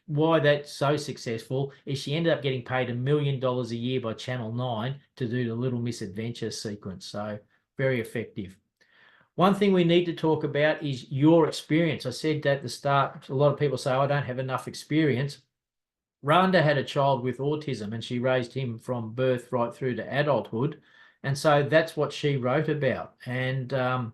[SPEAKER 2] why that's so successful is she ended up getting paid $1 million a year by Channel 9 to do the Little Miss Adventure sequence. So very effective. One thing we need to talk about is your experience. I said at the start, a lot of people say, I don't have enough experience. Rhonda had a child with autism, and she raised him from birth right through to adulthood. And so that's what she wrote about. And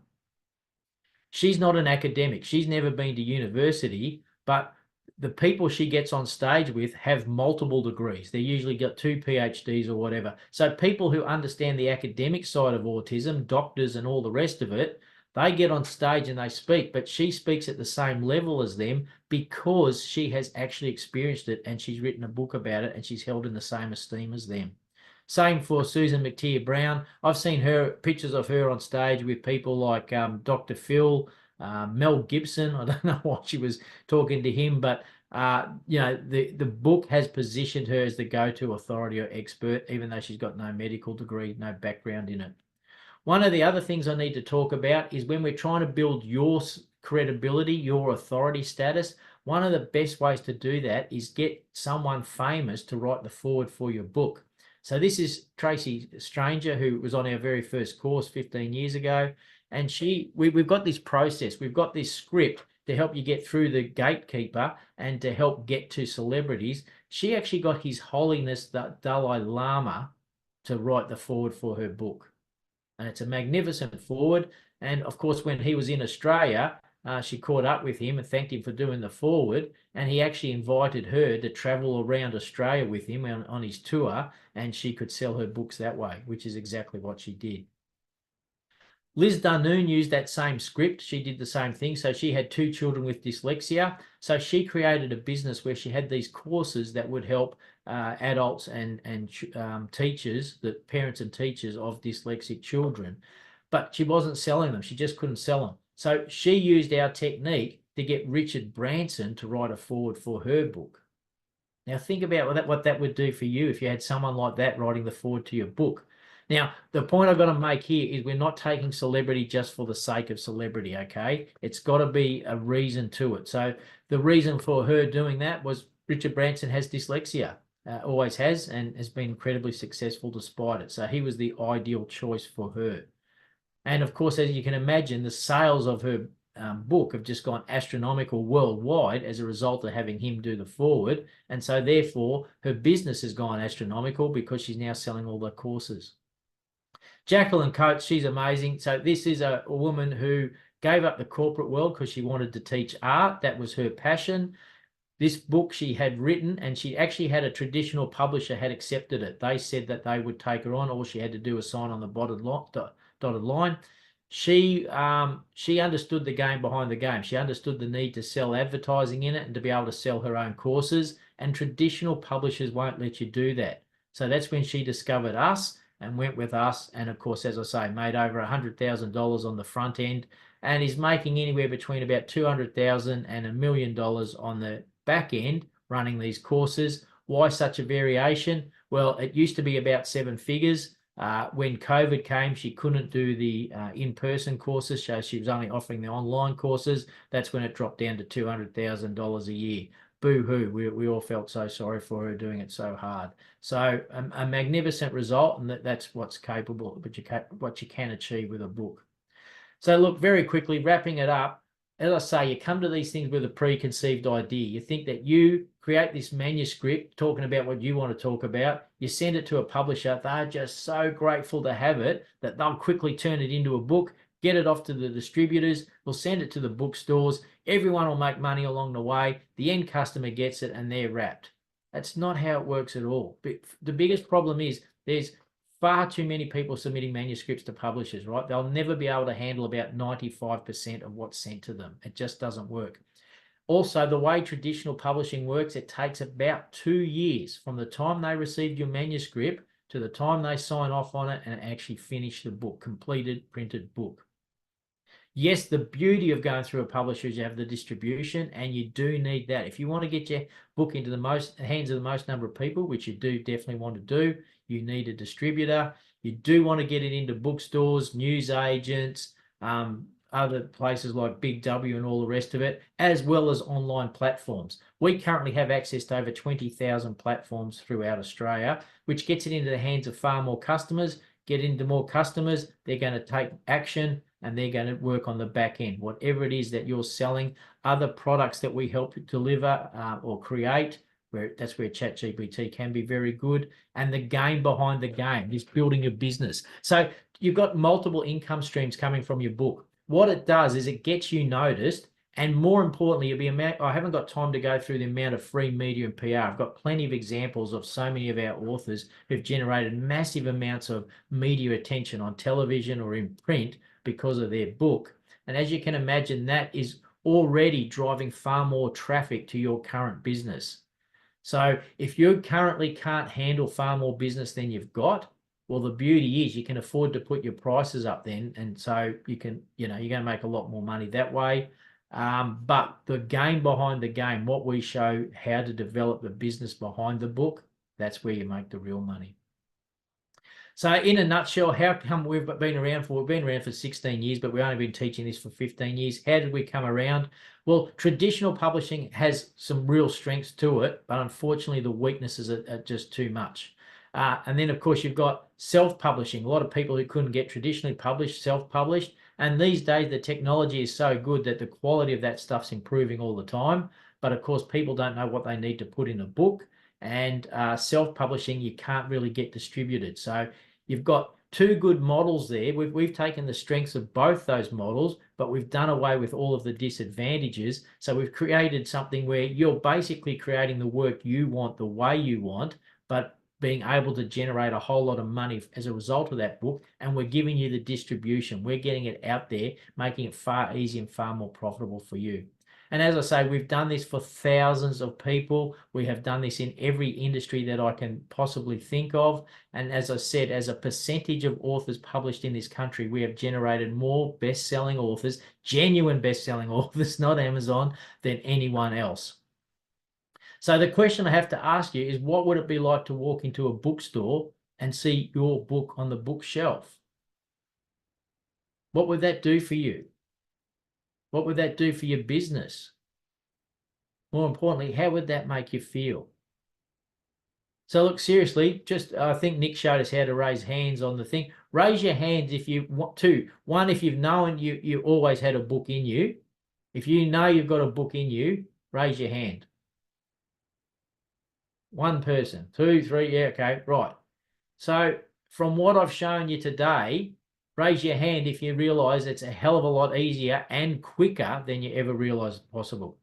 [SPEAKER 2] she's not an academic. She's never been to university, but the people she gets on stage with have multiple degrees. They usually got 2 PhDs or whatever. So people who understand the academic side of autism, doctors and all the rest of it, they get on stage and they speak, but she speaks at the same level as them because she has actually experienced it, and she's written a book about it, and she's held in the same esteem as them. Same for Susan McTeer Brown. I've seen her pictures of her on stage with people like Dr. Phil, Mel Gibson. I don't know why she was talking to him, but the book has positioned her as the go-to authority or expert, even though she's got no medical degree, no background in it. One of the other things I need to talk about is when we're trying to build your credibility, your authority status, one of the best ways to do that is get someone famous to write the foreword for your book. So this is Tracy Stranger, who was on our very first course 15 years ago. And we've got this process, we've got this script to help you get through the gatekeeper and to help get to celebrities. She actually got His Holiness the Dalai Lama to write the foreword for her book. And it's a magnificent foreword. And of course, when he was in Australia, she caught up with him and thanked him for doing the foreword, and he actually invited her to travel around Australia with him on his tour, and she could sell her books that way, which is exactly what she did. Liz Darnoon used that same script. She did the same thing. So she had 2 children with dyslexia. So she created a business where she had these courses that would help adults and teachers, the parents and teachers of dyslexic children. But she wasn't selling them. She just couldn't sell them. So she used our technique to get Richard Branson to write a foreword for her book. Now think about what that would do for you if you had someone like that writing the foreword to your book. Now, the point I've got to make here is we're not taking celebrity just for the sake of celebrity, okay? It's got to be a reason to it. So the reason for her doing that was Richard Branson has dyslexia, always has, and has been incredibly successful despite it. So he was the ideal choice for her. And of course, as you can imagine, the sales of her book have just gone astronomical worldwide as a result of having him do the forward. And so therefore her business has gone astronomical because she's now selling all the courses. Jacqueline Coates, she's amazing. So this is a woman who gave up the corporate world because she wanted to teach art. That was her passion. This book she had written, and she actually had a traditional publisher had accepted it. They said that they would take her on. All she had to do was sign on the dotted line. She understood the game behind the game. She understood the need to sell advertising in it and to be able to sell her own courses, and traditional publishers won't let you do that. So that's when she discovered us and went with us, and of course, as I say, made over $100,000 on the front end, and is making anywhere between about $200,000 and $1 million on the back end running these courses. Why such a variation? Well, it used to be about 7 figures. When COVID came, she couldn't do the in-person courses, so she was only offering the online courses. That's when it dropped down to $200,000 a year. Boo-hoo, we all felt so sorry for her doing it so hard. So a magnificent result, and that's what's capable, but what you can achieve with a book. So look, very quickly, wrapping it up, as I say, you come to these things with a preconceived idea. You think that you create this manuscript talking about what you want to talk about. You send it to a publisher. They're just so grateful to have it that they'll quickly turn it into a book, get it off to the distributors. We'll send it to the bookstores. Everyone will make money along the way. The end customer gets it and they're wrapped. That's not how it works at all. But the biggest problem is there's far too many people submitting manuscripts to publishers, right? They'll never be able to handle about 95% of what's sent to them. It just doesn't work. Also, the way traditional publishing works, it takes about 2 years from the time they receive your manuscript to the time they sign off on it and actually finish the book, completed printed book. Yes, the beauty of going through a publisher is you have the distribution, and you do need that. If you want to get your book into the hands of the most number of people, which you do definitely want to do, you need a distributor. You do want to get it into bookstores, news agents, other places like Big W and all the rest of it, as well as online platforms. We currently have access to over 20,000 platforms throughout Australia, which gets it into the hands of far more customers. Get into more customers, they're going to take action, and they're going to work on the back end. Whatever it is that you're selling, other products that we help deliver or create, that's where ChatGPT can be very good. And the game behind the game is building a business. So you've got multiple income streams coming from your book. What it does is it gets you noticed, and more importantly, I haven't got time to go through the amount of free media and PR. I've got plenty of examples of so many of our authors who've generated massive amounts of media attention on television or in print because of their book. And as you can imagine, that is already driving far more traffic to your current business. So if you currently can't handle far more business than you've got, well, the beauty is you can afford to put your prices up then. And so you can, you're going to make a lot more money that way. But the game behind the game, what we show how to develop the business behind the book, that's where you make the real money. So in a nutshell, how come we've been around for? We've been around for 16 years, but we've only been teaching this for 15 years. How did we come around? Well, traditional publishing has some real strengths to it, but unfortunately the weaknesses are just too much. And then, of course, you've got self-publishing. A lot of people who couldn't get traditionally published, self-published. And these days, the technology is so good that the quality of that stuff's improving all the time. But, of course, people don't know what they need to put in a book. And self-publishing, you can't really get distributed. So you've got two good models there. We've taken the strengths of both those models, but we've done away with all of the disadvantages. So we've created something where you're basically creating the work you want the way you want, but being able to generate a whole lot of money as a result of that book. And we're giving you the distribution. We're getting it out there, making it far easier and far more profitable for you. And as I say, we've done this for thousands of people. We have done this in every industry that I can possibly think of. And as I said, as a percentage of authors published in this country, we have generated more best-selling authors, genuine best-selling authors, not Amazon, than anyone else. So the question I have to ask you is, what would it be like to walk into a bookstore and see your book on the bookshelf? What would that do for you? What would that do for your business? More importantly, how would that make you feel? So look, seriously, just I think Nick showed us how to raise hands on the thing. Raise your hands if you want to. One, if you've known you always had a book in you. If you know you've got a book in you, raise your hand. One person, 2, 3, yeah, okay, right. So from what I've shown you today, raise your hand if you realize it's a hell of a lot easier and quicker than you ever realized possible.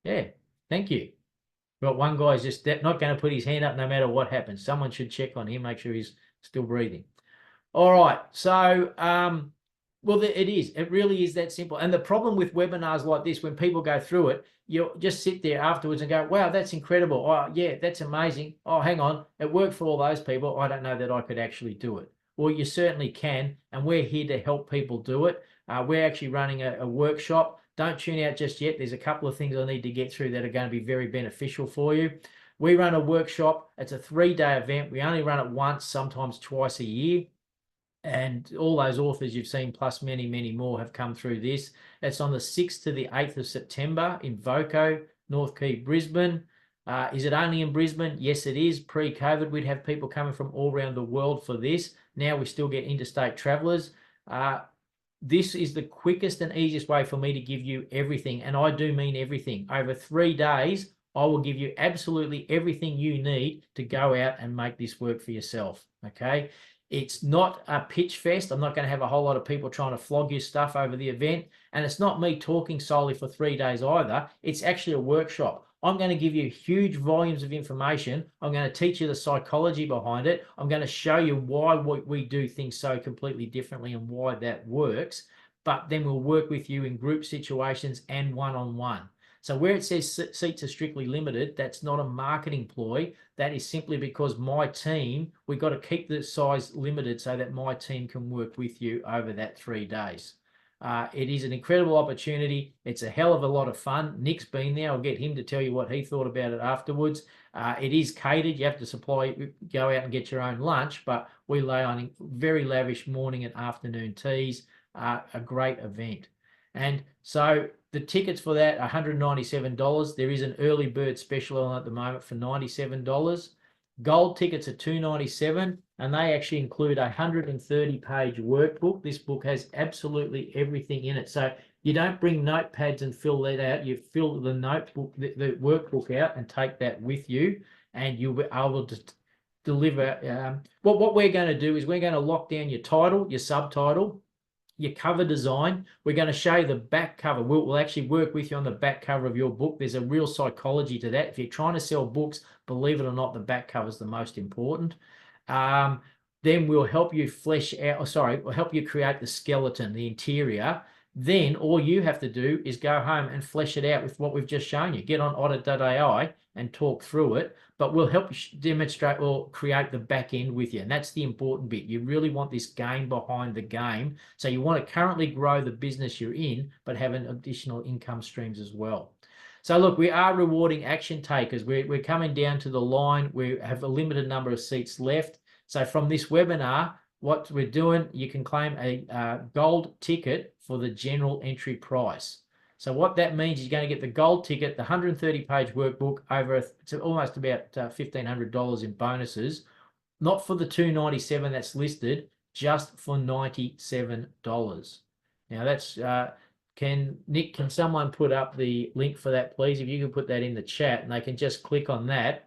[SPEAKER 2] Yeah, thank you. But one guy's just not going to put his hand up no matter what happens. Someone should check on him, make sure he's still breathing. All right. So, well, it really is that simple. And the problem with webinars like this, when people go through it, you'll just sit there afterwards and go, wow, that's incredible. Oh, yeah, that's amazing. Oh, hang on. It worked for all those people. I don't know that I could actually do it. Well, you certainly can. And we're here to help people do it. We're actually running a workshop. Don't tune out just yet. There's a couple of things I need to get through that are going to be very beneficial for you. We run a workshop. It's a 3-day event. We only run it once, sometimes twice a year. And all those authors you've seen, plus many, many more, have come through this. It's on the 6th to the 8th of September in Voco, North Quay, Brisbane. Is it only in Brisbane? Yes, it is. Pre-COVID, we'd have people coming from all around the world for this. Now we still get interstate travellers. This is the quickest and easiest way for me to give you everything, and I do mean everything. Over 3 days, I will give you absolutely everything you need to go out and make this work for yourself, okay? It's not a pitch fest. I'm not going to have a whole lot of people trying to flog you stuff over the event, and it's not me talking solely for 3 days either. It's actually a workshop. I'm going to give you huge volumes of information. I'm going to teach you the psychology behind it. I'm going to show you why we do things so completely differently and why that works. But then we'll work with you in group situations and one-on-one. So where it says seats are strictly limited, that's not a marketing ploy. That is simply because my team, we've got to keep the size limited so that my team can work with you over that 3 days. It is an incredible opportunity. It's a hell of a lot of fun. Nick's been there. I'll get him to tell you what he thought about it afterwards. It is catered. You have to go out and get your own lunch, but we lay on very lavish morning and afternoon teas. A great event. And so the tickets for that are $197. There is an early bird special on at the moment for $97. Gold tickets are $297, and they actually include a 130-page workbook. This book has absolutely everything in it. So you don't bring notepads and fill that out. You fill the notebook, the workbook out, and take that with you, and you'll be able to deliver. What we're going to do is we're going to lock down your title, your subtitle, your cover design. We're going to show you the back cover. We'll actually work with you on the back cover of your book. There's a real psychology to that. If you're trying to sell books, believe it or not, the back cover is the most important. Then we'll help you we'll help you create the skeleton, the interior. Then all you have to do is go home and flesh it out with what we've just shown you. Get on Otter.ai and talk through it, but we'll help you demonstrate or create the back end with you. And that's the important bit. You really want this game behind the game. So you want to currently grow the business you're in, but have an additional income streams as well. So look, we are rewarding action takers. We're coming down to the line. We have a limited number of seats left. So from this webinar, what we're doing, you can claim a gold ticket for the general entry price. So what that means is you're going to get the gold ticket, the 130-page workbook, to almost about $1,500 in bonuses, not for the $297 that's listed, just for $97. Now that's, Nick, can someone put up the link for that, please? If you can put that in the chat, and they can just click on that.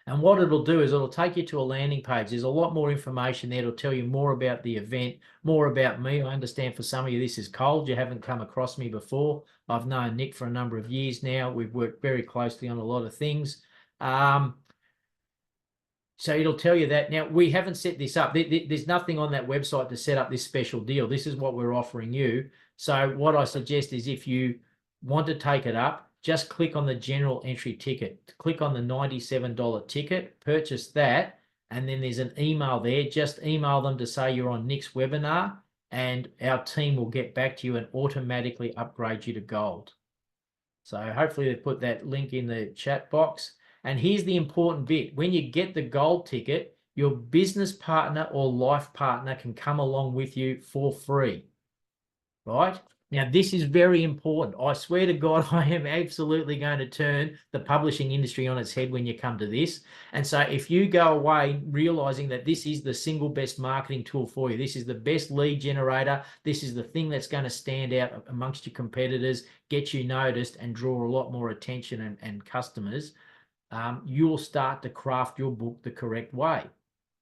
[SPEAKER 2] And what it'll do is it'll take you to a landing page. There's a lot more information there. It'll tell you more about the event, more about me. I understand for some of you this is cold. You haven't come across me before. I've known Nick for a number of years now. We've worked very closely on a lot of things. So it'll tell you that. Now, we haven't set this up. There's nothing on that website to set up this special deal. This is what we're offering you. So what I suggest is if you want to take it up, just click on the general entry ticket. Click on the $97 ticket, purchase that, and then there's an email there. Just email them to say you're on Nick's webinar, and our team will get back to you and automatically upgrade you to gold. So hopefully they put that link in the chat box. And here's the important bit. When you get the gold ticket, your business partner or life partner can come along with you for free, right? Now, this is very important. I swear to God, I am absolutely going to turn the publishing industry on its head when you come to this. And so if you go away realizing that this is the single best marketing tool for you, this is the best lead generator, this is the thing that's going to stand out amongst your competitors, get you noticed, and draw a lot more attention and customers, you'll start to craft your book the correct way.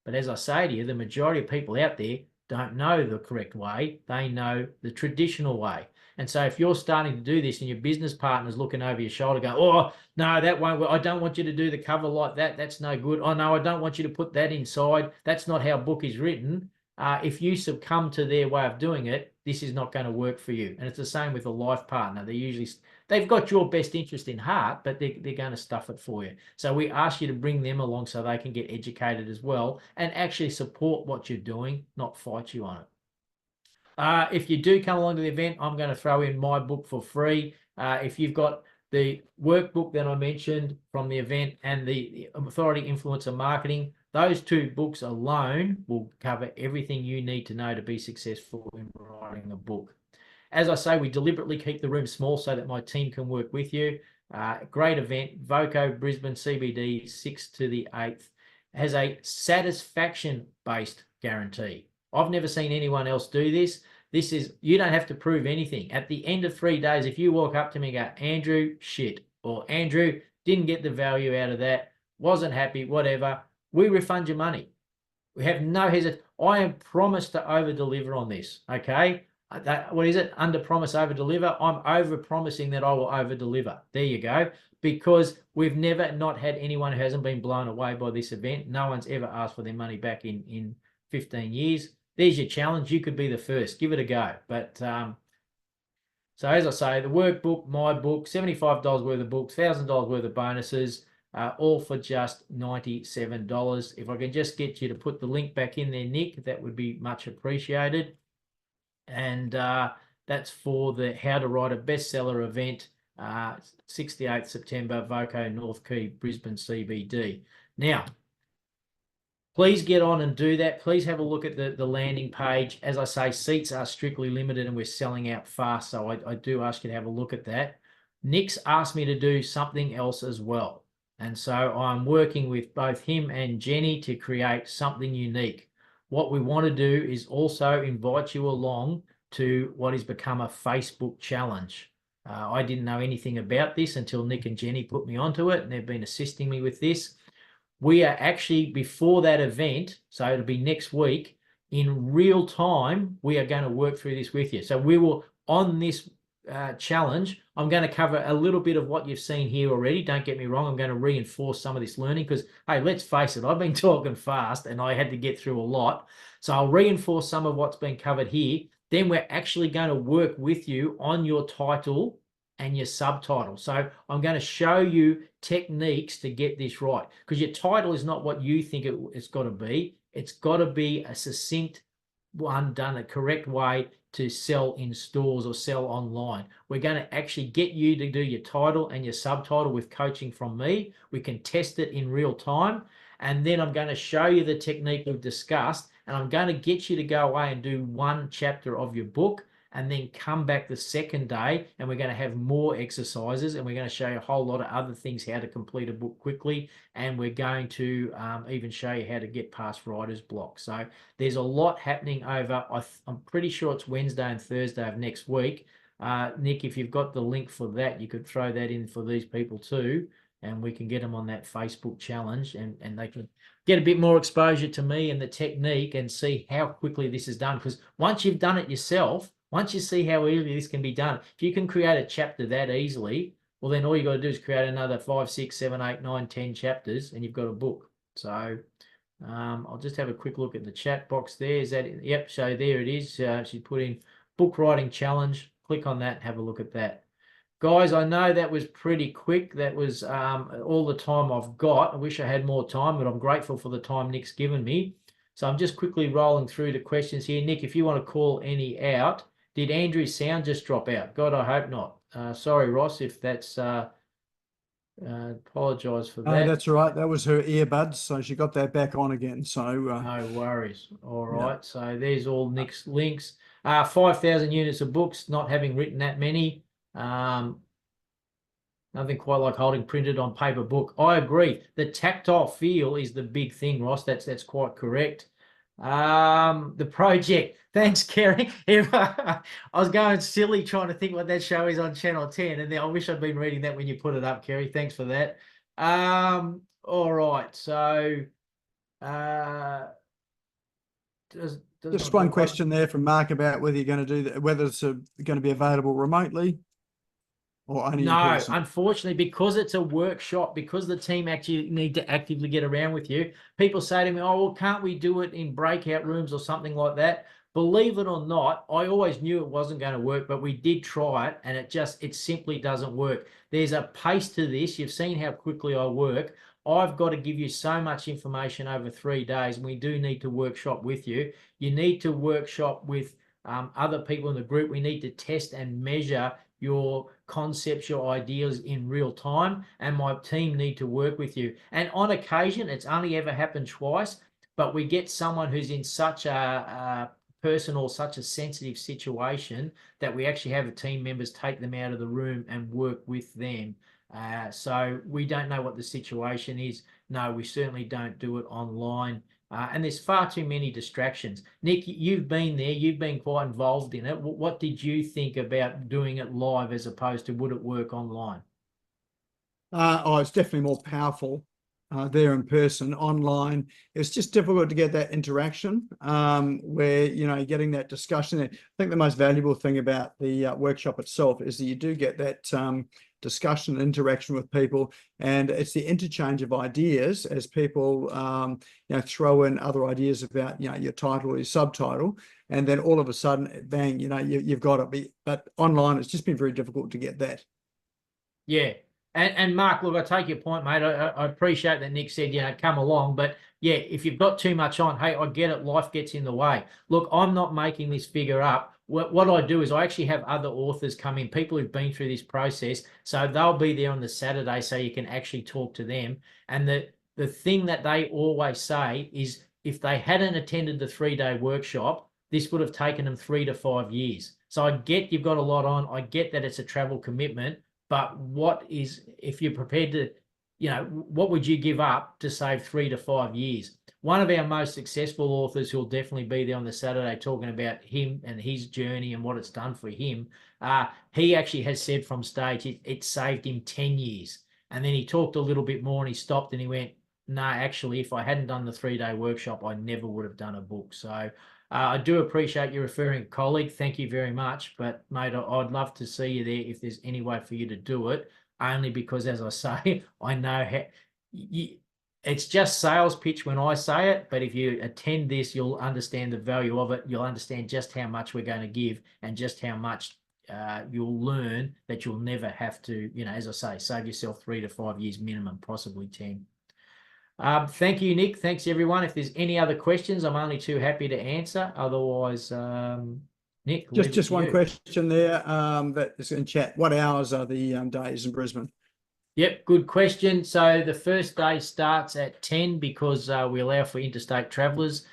[SPEAKER 2] But as I say to you, the majority of people out there don't know the correct way. They know the traditional way. And so if you're starting to do this and your business partner's looking over your shoulder going, oh, no, that won't work. I don't want you to do the cover like that. That's no good. Oh, no, I don't want you to put that inside. That's not how a book is written. If you succumb to their way of doing it, this is not going to work for you. And it's the same with a life partner. They've got your best interest in heart, but they're going to stuff it for you. So we ask you to bring them along so they can get educated as well and actually support what you're doing, not fight you on it. If you do come along to the event, I'm going to throw in my book for free. If you've got the workbook that I mentioned from the event and the Authority Influencer Marketing, those two books alone will cover everything you need to know to be successful in writing a book. As I say, we deliberately keep the room small so that my team can work with you. Great event, VOCO Brisbane CBD, 6th to the 8th, has a satisfaction-based guarantee. I've never seen anyone else do this. This is, you don't have to prove anything. At the end of 3 days, if you walk up to me and go, Andrew, shit, or Andrew, didn't get the value out of that, wasn't happy, whatever, we refund your money. We have no hesitation. I am promised to over-deliver on this, okay? What is it? Under promise, over deliver. I'm over promising that I will over deliver. There you go. Because we've never not had anyone who hasn't been blown away by this event. No one's ever asked for their money back in 15 years. There's your challenge. You could be the first. Give it a go. But so as I say, the workbook, my book, $75 worth of books, $1,000 worth of bonuses, all for just $97. If I can just get you to put the link back in there, Nick, that would be much appreciated. And that's for the How to Write a Bestseller event, 6th to 8th September, VOCO North Quay, Brisbane CBD. Now, please get on and do that. Please have a look at the landing page. As I say, seats are strictly limited and we're selling out fast, so I do ask you to have a look at that. Nick's asked me to do something else as well. And so I'm working with both him and Jenny to create something unique. What we want to do is also invite you along to what has become a Facebook challenge. I didn't know anything about this until Nick and Jenny put me onto it, and they've been assisting me with this. We are actually, before that event, so it'll be next week, in real time, we are going to work through this with you. So we will, on this challenge, I'm going to cover a little bit of what you've seen here already. Don't get me wrong. I'm going to reinforce some of this learning because, hey, let's face it, I've been talking fast and I had to get through a lot. So I'll reinforce some of what's been covered here. Then we're actually going to work with you on your title and your subtitle. So I'm going to show you techniques to get this right, because your title is not what you think it's got to be. It's got to be a succinct one done the correct way to sell in stores or sell online. We're going to actually get you to do your title and your subtitle with coaching from me. We can test it in real time. And then I'm going to show you the technique we've discussed, and I'm going to get you to go away and do one chapter of your book and then come back the second day, and we're going to have more exercises, and we're going to show you a whole lot of other things, how to complete a book quickly, and we're going to even show you how to get past writer's block. So there's a lot happening over, I'm pretty sure it's Wednesday and Thursday of next week. Nick, if you've got the link for that, you could throw that in for these people too, and we can get them on that Facebook challenge, and they can get a bit more exposure to me and the technique and see how quickly this is done. Because once you've done it yourself, once you see how easily this can be done, if you can create a chapter that easily, well, then all you got to do is create another 5, 6, 7, 8, 9, 10 chapters, and you've got a book. So I'll just have a quick look at the chat box there. Is that it? Yep, so there it is. She put in book writing challenge. Click on that and have a look at that. Guys, I know that was pretty quick. That was all the time I've got. I wish I had more time, but I'm grateful for the time Nick's given me. So I'm just quickly rolling through the questions here. Nick, if you want to call any out. Did Andrew's sound just drop out? God, I hope not. Sorry, Ross, if that's... apologise for that.
[SPEAKER 1] That's all right. That was her earbuds, so she got that back on again. So
[SPEAKER 2] no worries. All right. So there's all Nick's links. 5,000 units of books, not having written that many. Nothing quite like holding printed on paper book. I agree. The tactile feel is the big thing, Ross. That's quite correct. The project. Thanks, Kerry. I was going silly trying to think what that show is on Channel 10, and then I wish I'd been reading that when you put it up, Kerry. Thanks for that. All right. So,
[SPEAKER 1] just one question there from Mark about whether you're going to do that, whether it's going to be available remotely or only in
[SPEAKER 2] No,
[SPEAKER 1] person.
[SPEAKER 2] unfortunately, because it's a workshop, because the team actually need to actively get around with you, people say to me, oh, well, can't we do it in breakout rooms or something like that? Believe it or not, I always knew it wasn't going to work, but we did try it, and it simply doesn't work. There's a pace to this. You've seen how quickly I work. I've got to give you so much information over 3 days, and we do need to workshop with you. You need to workshop with other people in the group. We need to test and measure your concepts, your ideas in real time, and my team need to work with you. And on occasion, it's only ever happened twice, but we get someone who's in such a personal, such a sensitive situation that we actually have the team members take them out of the room and work with them. So we don't know what the situation is. No, we certainly don't do it online. And there's far too many distractions. Nick, you've been there. You've been quite involved in it. What did you think about doing it live as opposed to would it work online?
[SPEAKER 1] It's definitely more powerful there in person. Online, it's just difficult to get that interaction where, you know, getting that discussion. I think the most valuable thing about the workshop itself is that you do get that discussion and interaction with people, and it's the interchange of ideas as people you know, throw in other ideas about, you know, your title or your subtitle, and then all of a sudden, bang, you know, you've got it. But online, it's just been very difficult to get that.
[SPEAKER 2] Yeah. And Mark, look, I take your point, mate. I appreciate that Nick said, you know, come along. But yeah, if you've got too much on, hey, I get it. Life gets in the way. Look, I'm not making this figure up. What I do is I actually have other authors come in, people who've been through this process. So they'll be there on the Saturday so you can actually talk to them. And the thing that they always say is if they hadn't attended the 3-day workshop, this would have taken them 3 to 5 years. So I get you've got a lot on. I get that it's a travel commitment. But if you're prepared to, you know, what would you give up to save 3 to 5 years? One of our most successful authors who'll definitely be there on the Saturday talking about him and his journey and what it's done for him. He actually has said from stage it saved him 10 years. And then he talked a little bit more and he stopped and he went, no, actually, if I hadn't done the 3-day workshop, I never would have done a book. So I do appreciate you referring a colleague. Thank you very much. But, mate, I'd love to see you there if there's any way for you to do it, only because, as I say, I know how it's just sales pitch when I say it. But if you attend this, you'll understand the value of it. You'll understand just how much we're going to give and just how much you'll learn that you'll never have to, you know, as I say, save yourself 3 to 5 years minimum, possibly 10. Thank you, Nick. Thanks, everyone. If there's any other questions, I'm only too happy to answer. Otherwise, Nick,
[SPEAKER 1] just one question there that is in chat. What hours are the days in Brisbane?
[SPEAKER 2] Yep, good question. So the first day starts at 10 because we allow for interstate travellers.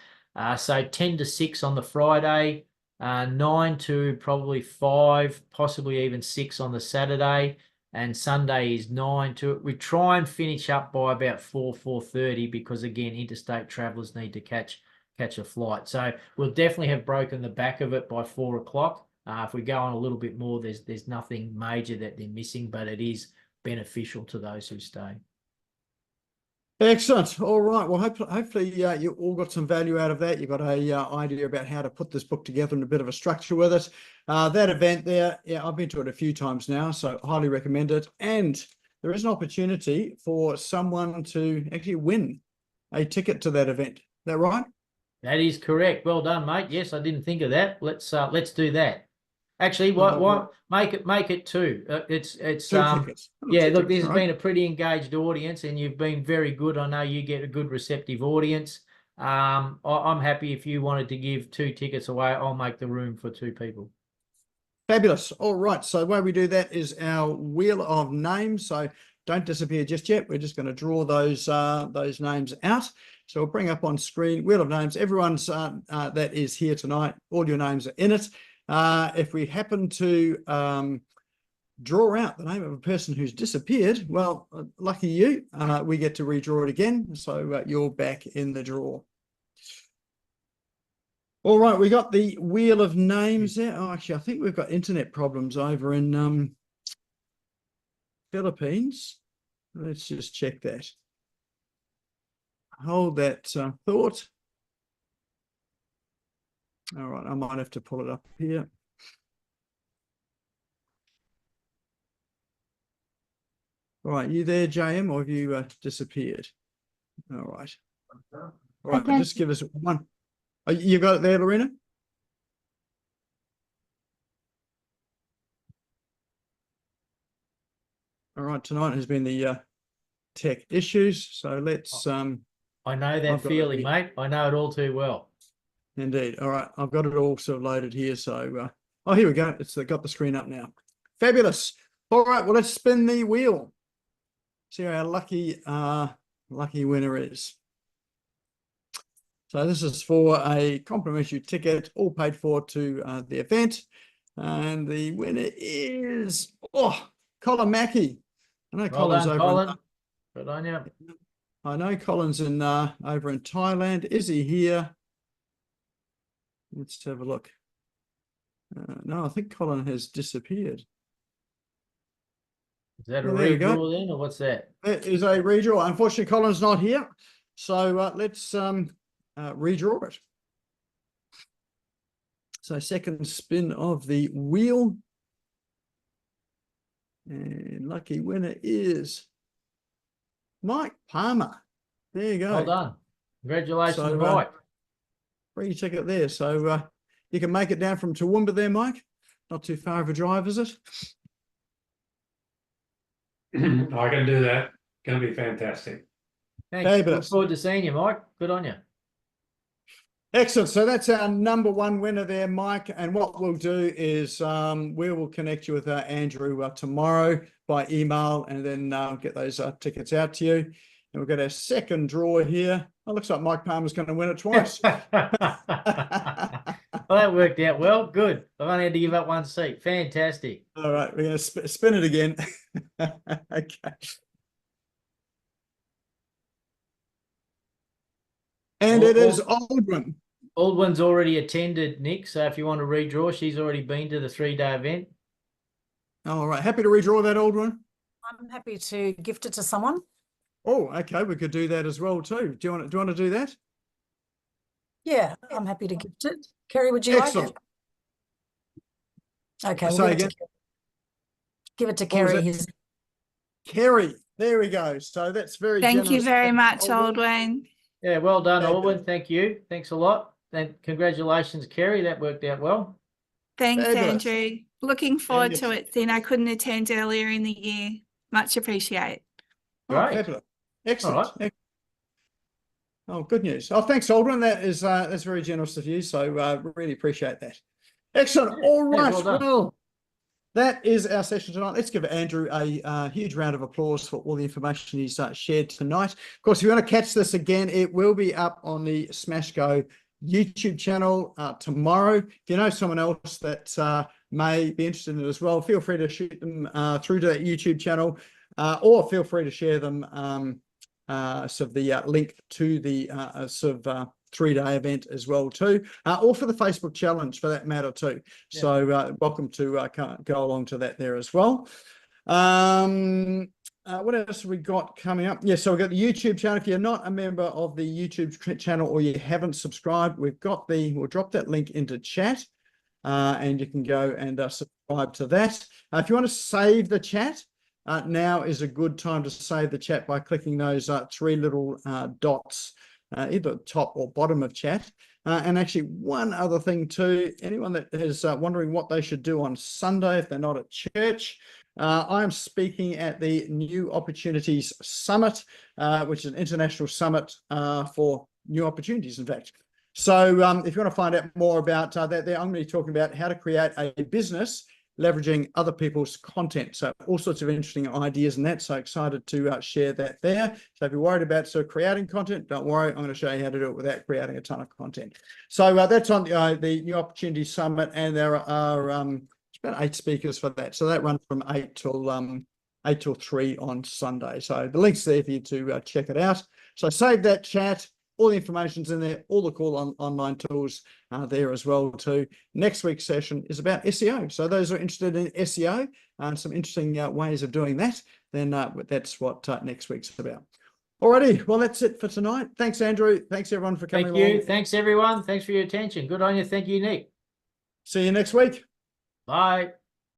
[SPEAKER 2] So 10 to 6 on the Friday, 9 to probably 5, possibly even 6 on the Saturday. And Sunday is 9 to, we try and finish up by about 4:30 because, again, interstate travellers need to catch a flight. So we'll definitely have broken the back of it by 4 o'clock. If we go on a little bit more, there's nothing major that they're missing, but it is beneficial to those who stay.
[SPEAKER 1] Excellent. All right. Well, hopefully you all got some value out of that. You've got a idea about how to put this book together and a bit of a structure with it. That event there, yeah, I've been to it a few times now, so highly recommend it. And there is an opportunity for someone to actually win a ticket to that event. Is that right?
[SPEAKER 2] That is correct. Well done, mate. Yes, I didn't think of that. Let's do that. Actually, what make it 2? It's
[SPEAKER 1] 2 tickets.
[SPEAKER 2] Yeah, look, this has been a pretty engaged audience, and you've been very good. I know you get a good receptive audience. I'm happy if you wanted to give 2 tickets away. I'll make the room for 2 people.
[SPEAKER 1] Fabulous. All right. So the way we do that is our wheel of names. So don't disappear just yet. We're just going to draw those names out. So we'll bring up on screen Wheel of Names. Everyone's that is here tonight, all your names are in it. If we happen to draw out the name of a person who's disappeared, well, lucky you, we get to redraw it again. So you're back in the draw. All right, we got the Wheel of Names there. Oh, actually, I think we've got internet problems over in Philippines. Let's just check that. Hold that thought. All right, I might have to pull it up here. All right, you there, JM, or have you disappeared? All right. All right, just give us one. Oh, you got it there, Lorena? All right, tonight has been the tech issues, so let's
[SPEAKER 2] I know that feeling, mate. I know it all too well.
[SPEAKER 1] Indeed. All right, I've got it all sort of loaded here. So oh, here we go. It's got the screen up now. Fabulous. All right, well, let's spin the wheel. See how our lucky winner is. So this is for a complimentary ticket, all paid for to the event. And the winner is, Colin Mackey. I know
[SPEAKER 2] Well
[SPEAKER 1] Colin's
[SPEAKER 2] done,
[SPEAKER 1] over
[SPEAKER 2] Colin. Good on you.
[SPEAKER 1] I know Colin's in over in Thailand. Is he here? Let's have a look. No, I think Colin has disappeared.
[SPEAKER 2] Is that a
[SPEAKER 1] Well, there you go.
[SPEAKER 2] redraw then, or what's that?
[SPEAKER 1] That is a redraw. Unfortunately, Colin's not here. So let's redraw it. So second spin of the wheel. And lucky winner is Mike Palmer. There you go.
[SPEAKER 2] Well done. Congratulations,
[SPEAKER 1] So,
[SPEAKER 2] Mike.
[SPEAKER 1] Free ticket there. So you can make it down from Toowoomba there, Mike. Not too far of a drive, is it?
[SPEAKER 3] I can do that. Going to be fantastic.
[SPEAKER 2] Thanks.
[SPEAKER 1] Fabulous.
[SPEAKER 2] Look forward to seeing you, Mike. Good on you.
[SPEAKER 1] Excellent. So that's our number one winner there, Mike. And what we'll do is we will connect you with Andrew tomorrow by email and then get those tickets out to you. And we've got our second draw here. Oh, looks like Mike Palmer's going to win it twice.
[SPEAKER 2] Well, that worked out well. Good. I've only had to give up one seat. Fantastic.
[SPEAKER 1] All right, we're going to spin it again. Okay. And it is Aldwin.
[SPEAKER 2] Aldwin's already attended, Nick. So if you want to redraw, she's already been to the 3-day event.
[SPEAKER 1] All right, happy to redraw that, Aldwin.
[SPEAKER 4] I'm happy to gift it to someone.
[SPEAKER 1] Oh, okay, we could do that as well too. Do you want to do that?
[SPEAKER 4] Yeah, I'm happy to gift it. Kerry, would you
[SPEAKER 1] Excellent.
[SPEAKER 4] like it? Okay,
[SPEAKER 1] Say
[SPEAKER 4] we'll
[SPEAKER 1] again.
[SPEAKER 4] give it to
[SPEAKER 1] What was
[SPEAKER 4] Kerry.
[SPEAKER 1] it?
[SPEAKER 4] His
[SPEAKER 1] Kerry, there we go. So that's very
[SPEAKER 5] Thank you
[SPEAKER 1] generous.
[SPEAKER 5] very much,
[SPEAKER 1] Aldwin.
[SPEAKER 5] Aldwin.
[SPEAKER 2] Yeah, well done,
[SPEAKER 1] Thank you.
[SPEAKER 2] Aldwin. Thank you. Thanks a lot. And congratulations, Kerry. That worked out well.
[SPEAKER 5] Thanks,
[SPEAKER 1] Fabulous.
[SPEAKER 5] Andrew. Looking forward
[SPEAKER 1] Yes.
[SPEAKER 5] to it then. I couldn't attend earlier in the year. Much appreciate.
[SPEAKER 1] Oh,
[SPEAKER 2] Great.
[SPEAKER 1] fabulous. Excellent.
[SPEAKER 2] All
[SPEAKER 1] Oh, good news. Oh, thanks, Aldwin. That's very generous of you. So really appreciate that. Excellent.
[SPEAKER 2] Yeah,
[SPEAKER 1] All
[SPEAKER 2] yeah,
[SPEAKER 1] right.
[SPEAKER 2] well done.
[SPEAKER 1] Well, that is our session tonight. Let's give Andrew a huge round of applause for all the information he's shared tonight. Of course, if you want to catch this again, it will be up on the Smash Go YouTube channel tomorrow. If you know someone else that may be interested in it as well, feel free to shoot them through to that YouTube channel or feel free to share them sort of the link to the sort of 3-day event as well too, or for the Facebook challenge for that matter too.
[SPEAKER 2] Yeah.
[SPEAKER 1] So welcome to go along to that there as well. What else have we got coming up? Yeah, so we've got the YouTube channel. If you're not a member of the YouTube channel or you haven't subscribed, we'll drop that link into chat and you can go and subscribe to that. If you want to save the chat, now is a good time to save the chat by clicking those 3 little dots, either top or bottom of chat. And actually one other thing too, anyone that is wondering what they should do on Sunday if they're not at church, I am speaking at the New Opportunities Summit, which is an international summit for new opportunities, in fact. So if you want to find out more about that, I'm going to be talking about how to create a business leveraging other people's content. So all sorts of interesting ideas in that. So excited to share that there. So if you're worried about sort of creating content, don't worry. I'm going to show you how to do it without creating a ton of content. So that's on the New Opportunity Summit, and there are it's about 8 speakers for that. So that runs from 8 till 3 on Sunday. So the link's there for you to check it out. So save that chat. All the information's in there. All the cool online tools are there as well too. Next week's session is about SEO. So those who are interested in SEO and some interesting ways of doing that, then that's what next week's about. Alrighty, well, that's it for tonight. Thanks, Andrew. Thanks everyone for coming
[SPEAKER 2] Thank you.
[SPEAKER 1] along.
[SPEAKER 2] Thanks everyone. Thanks for your attention. Good on you. Thank you, Nick.
[SPEAKER 1] See you next week.
[SPEAKER 2] Bye.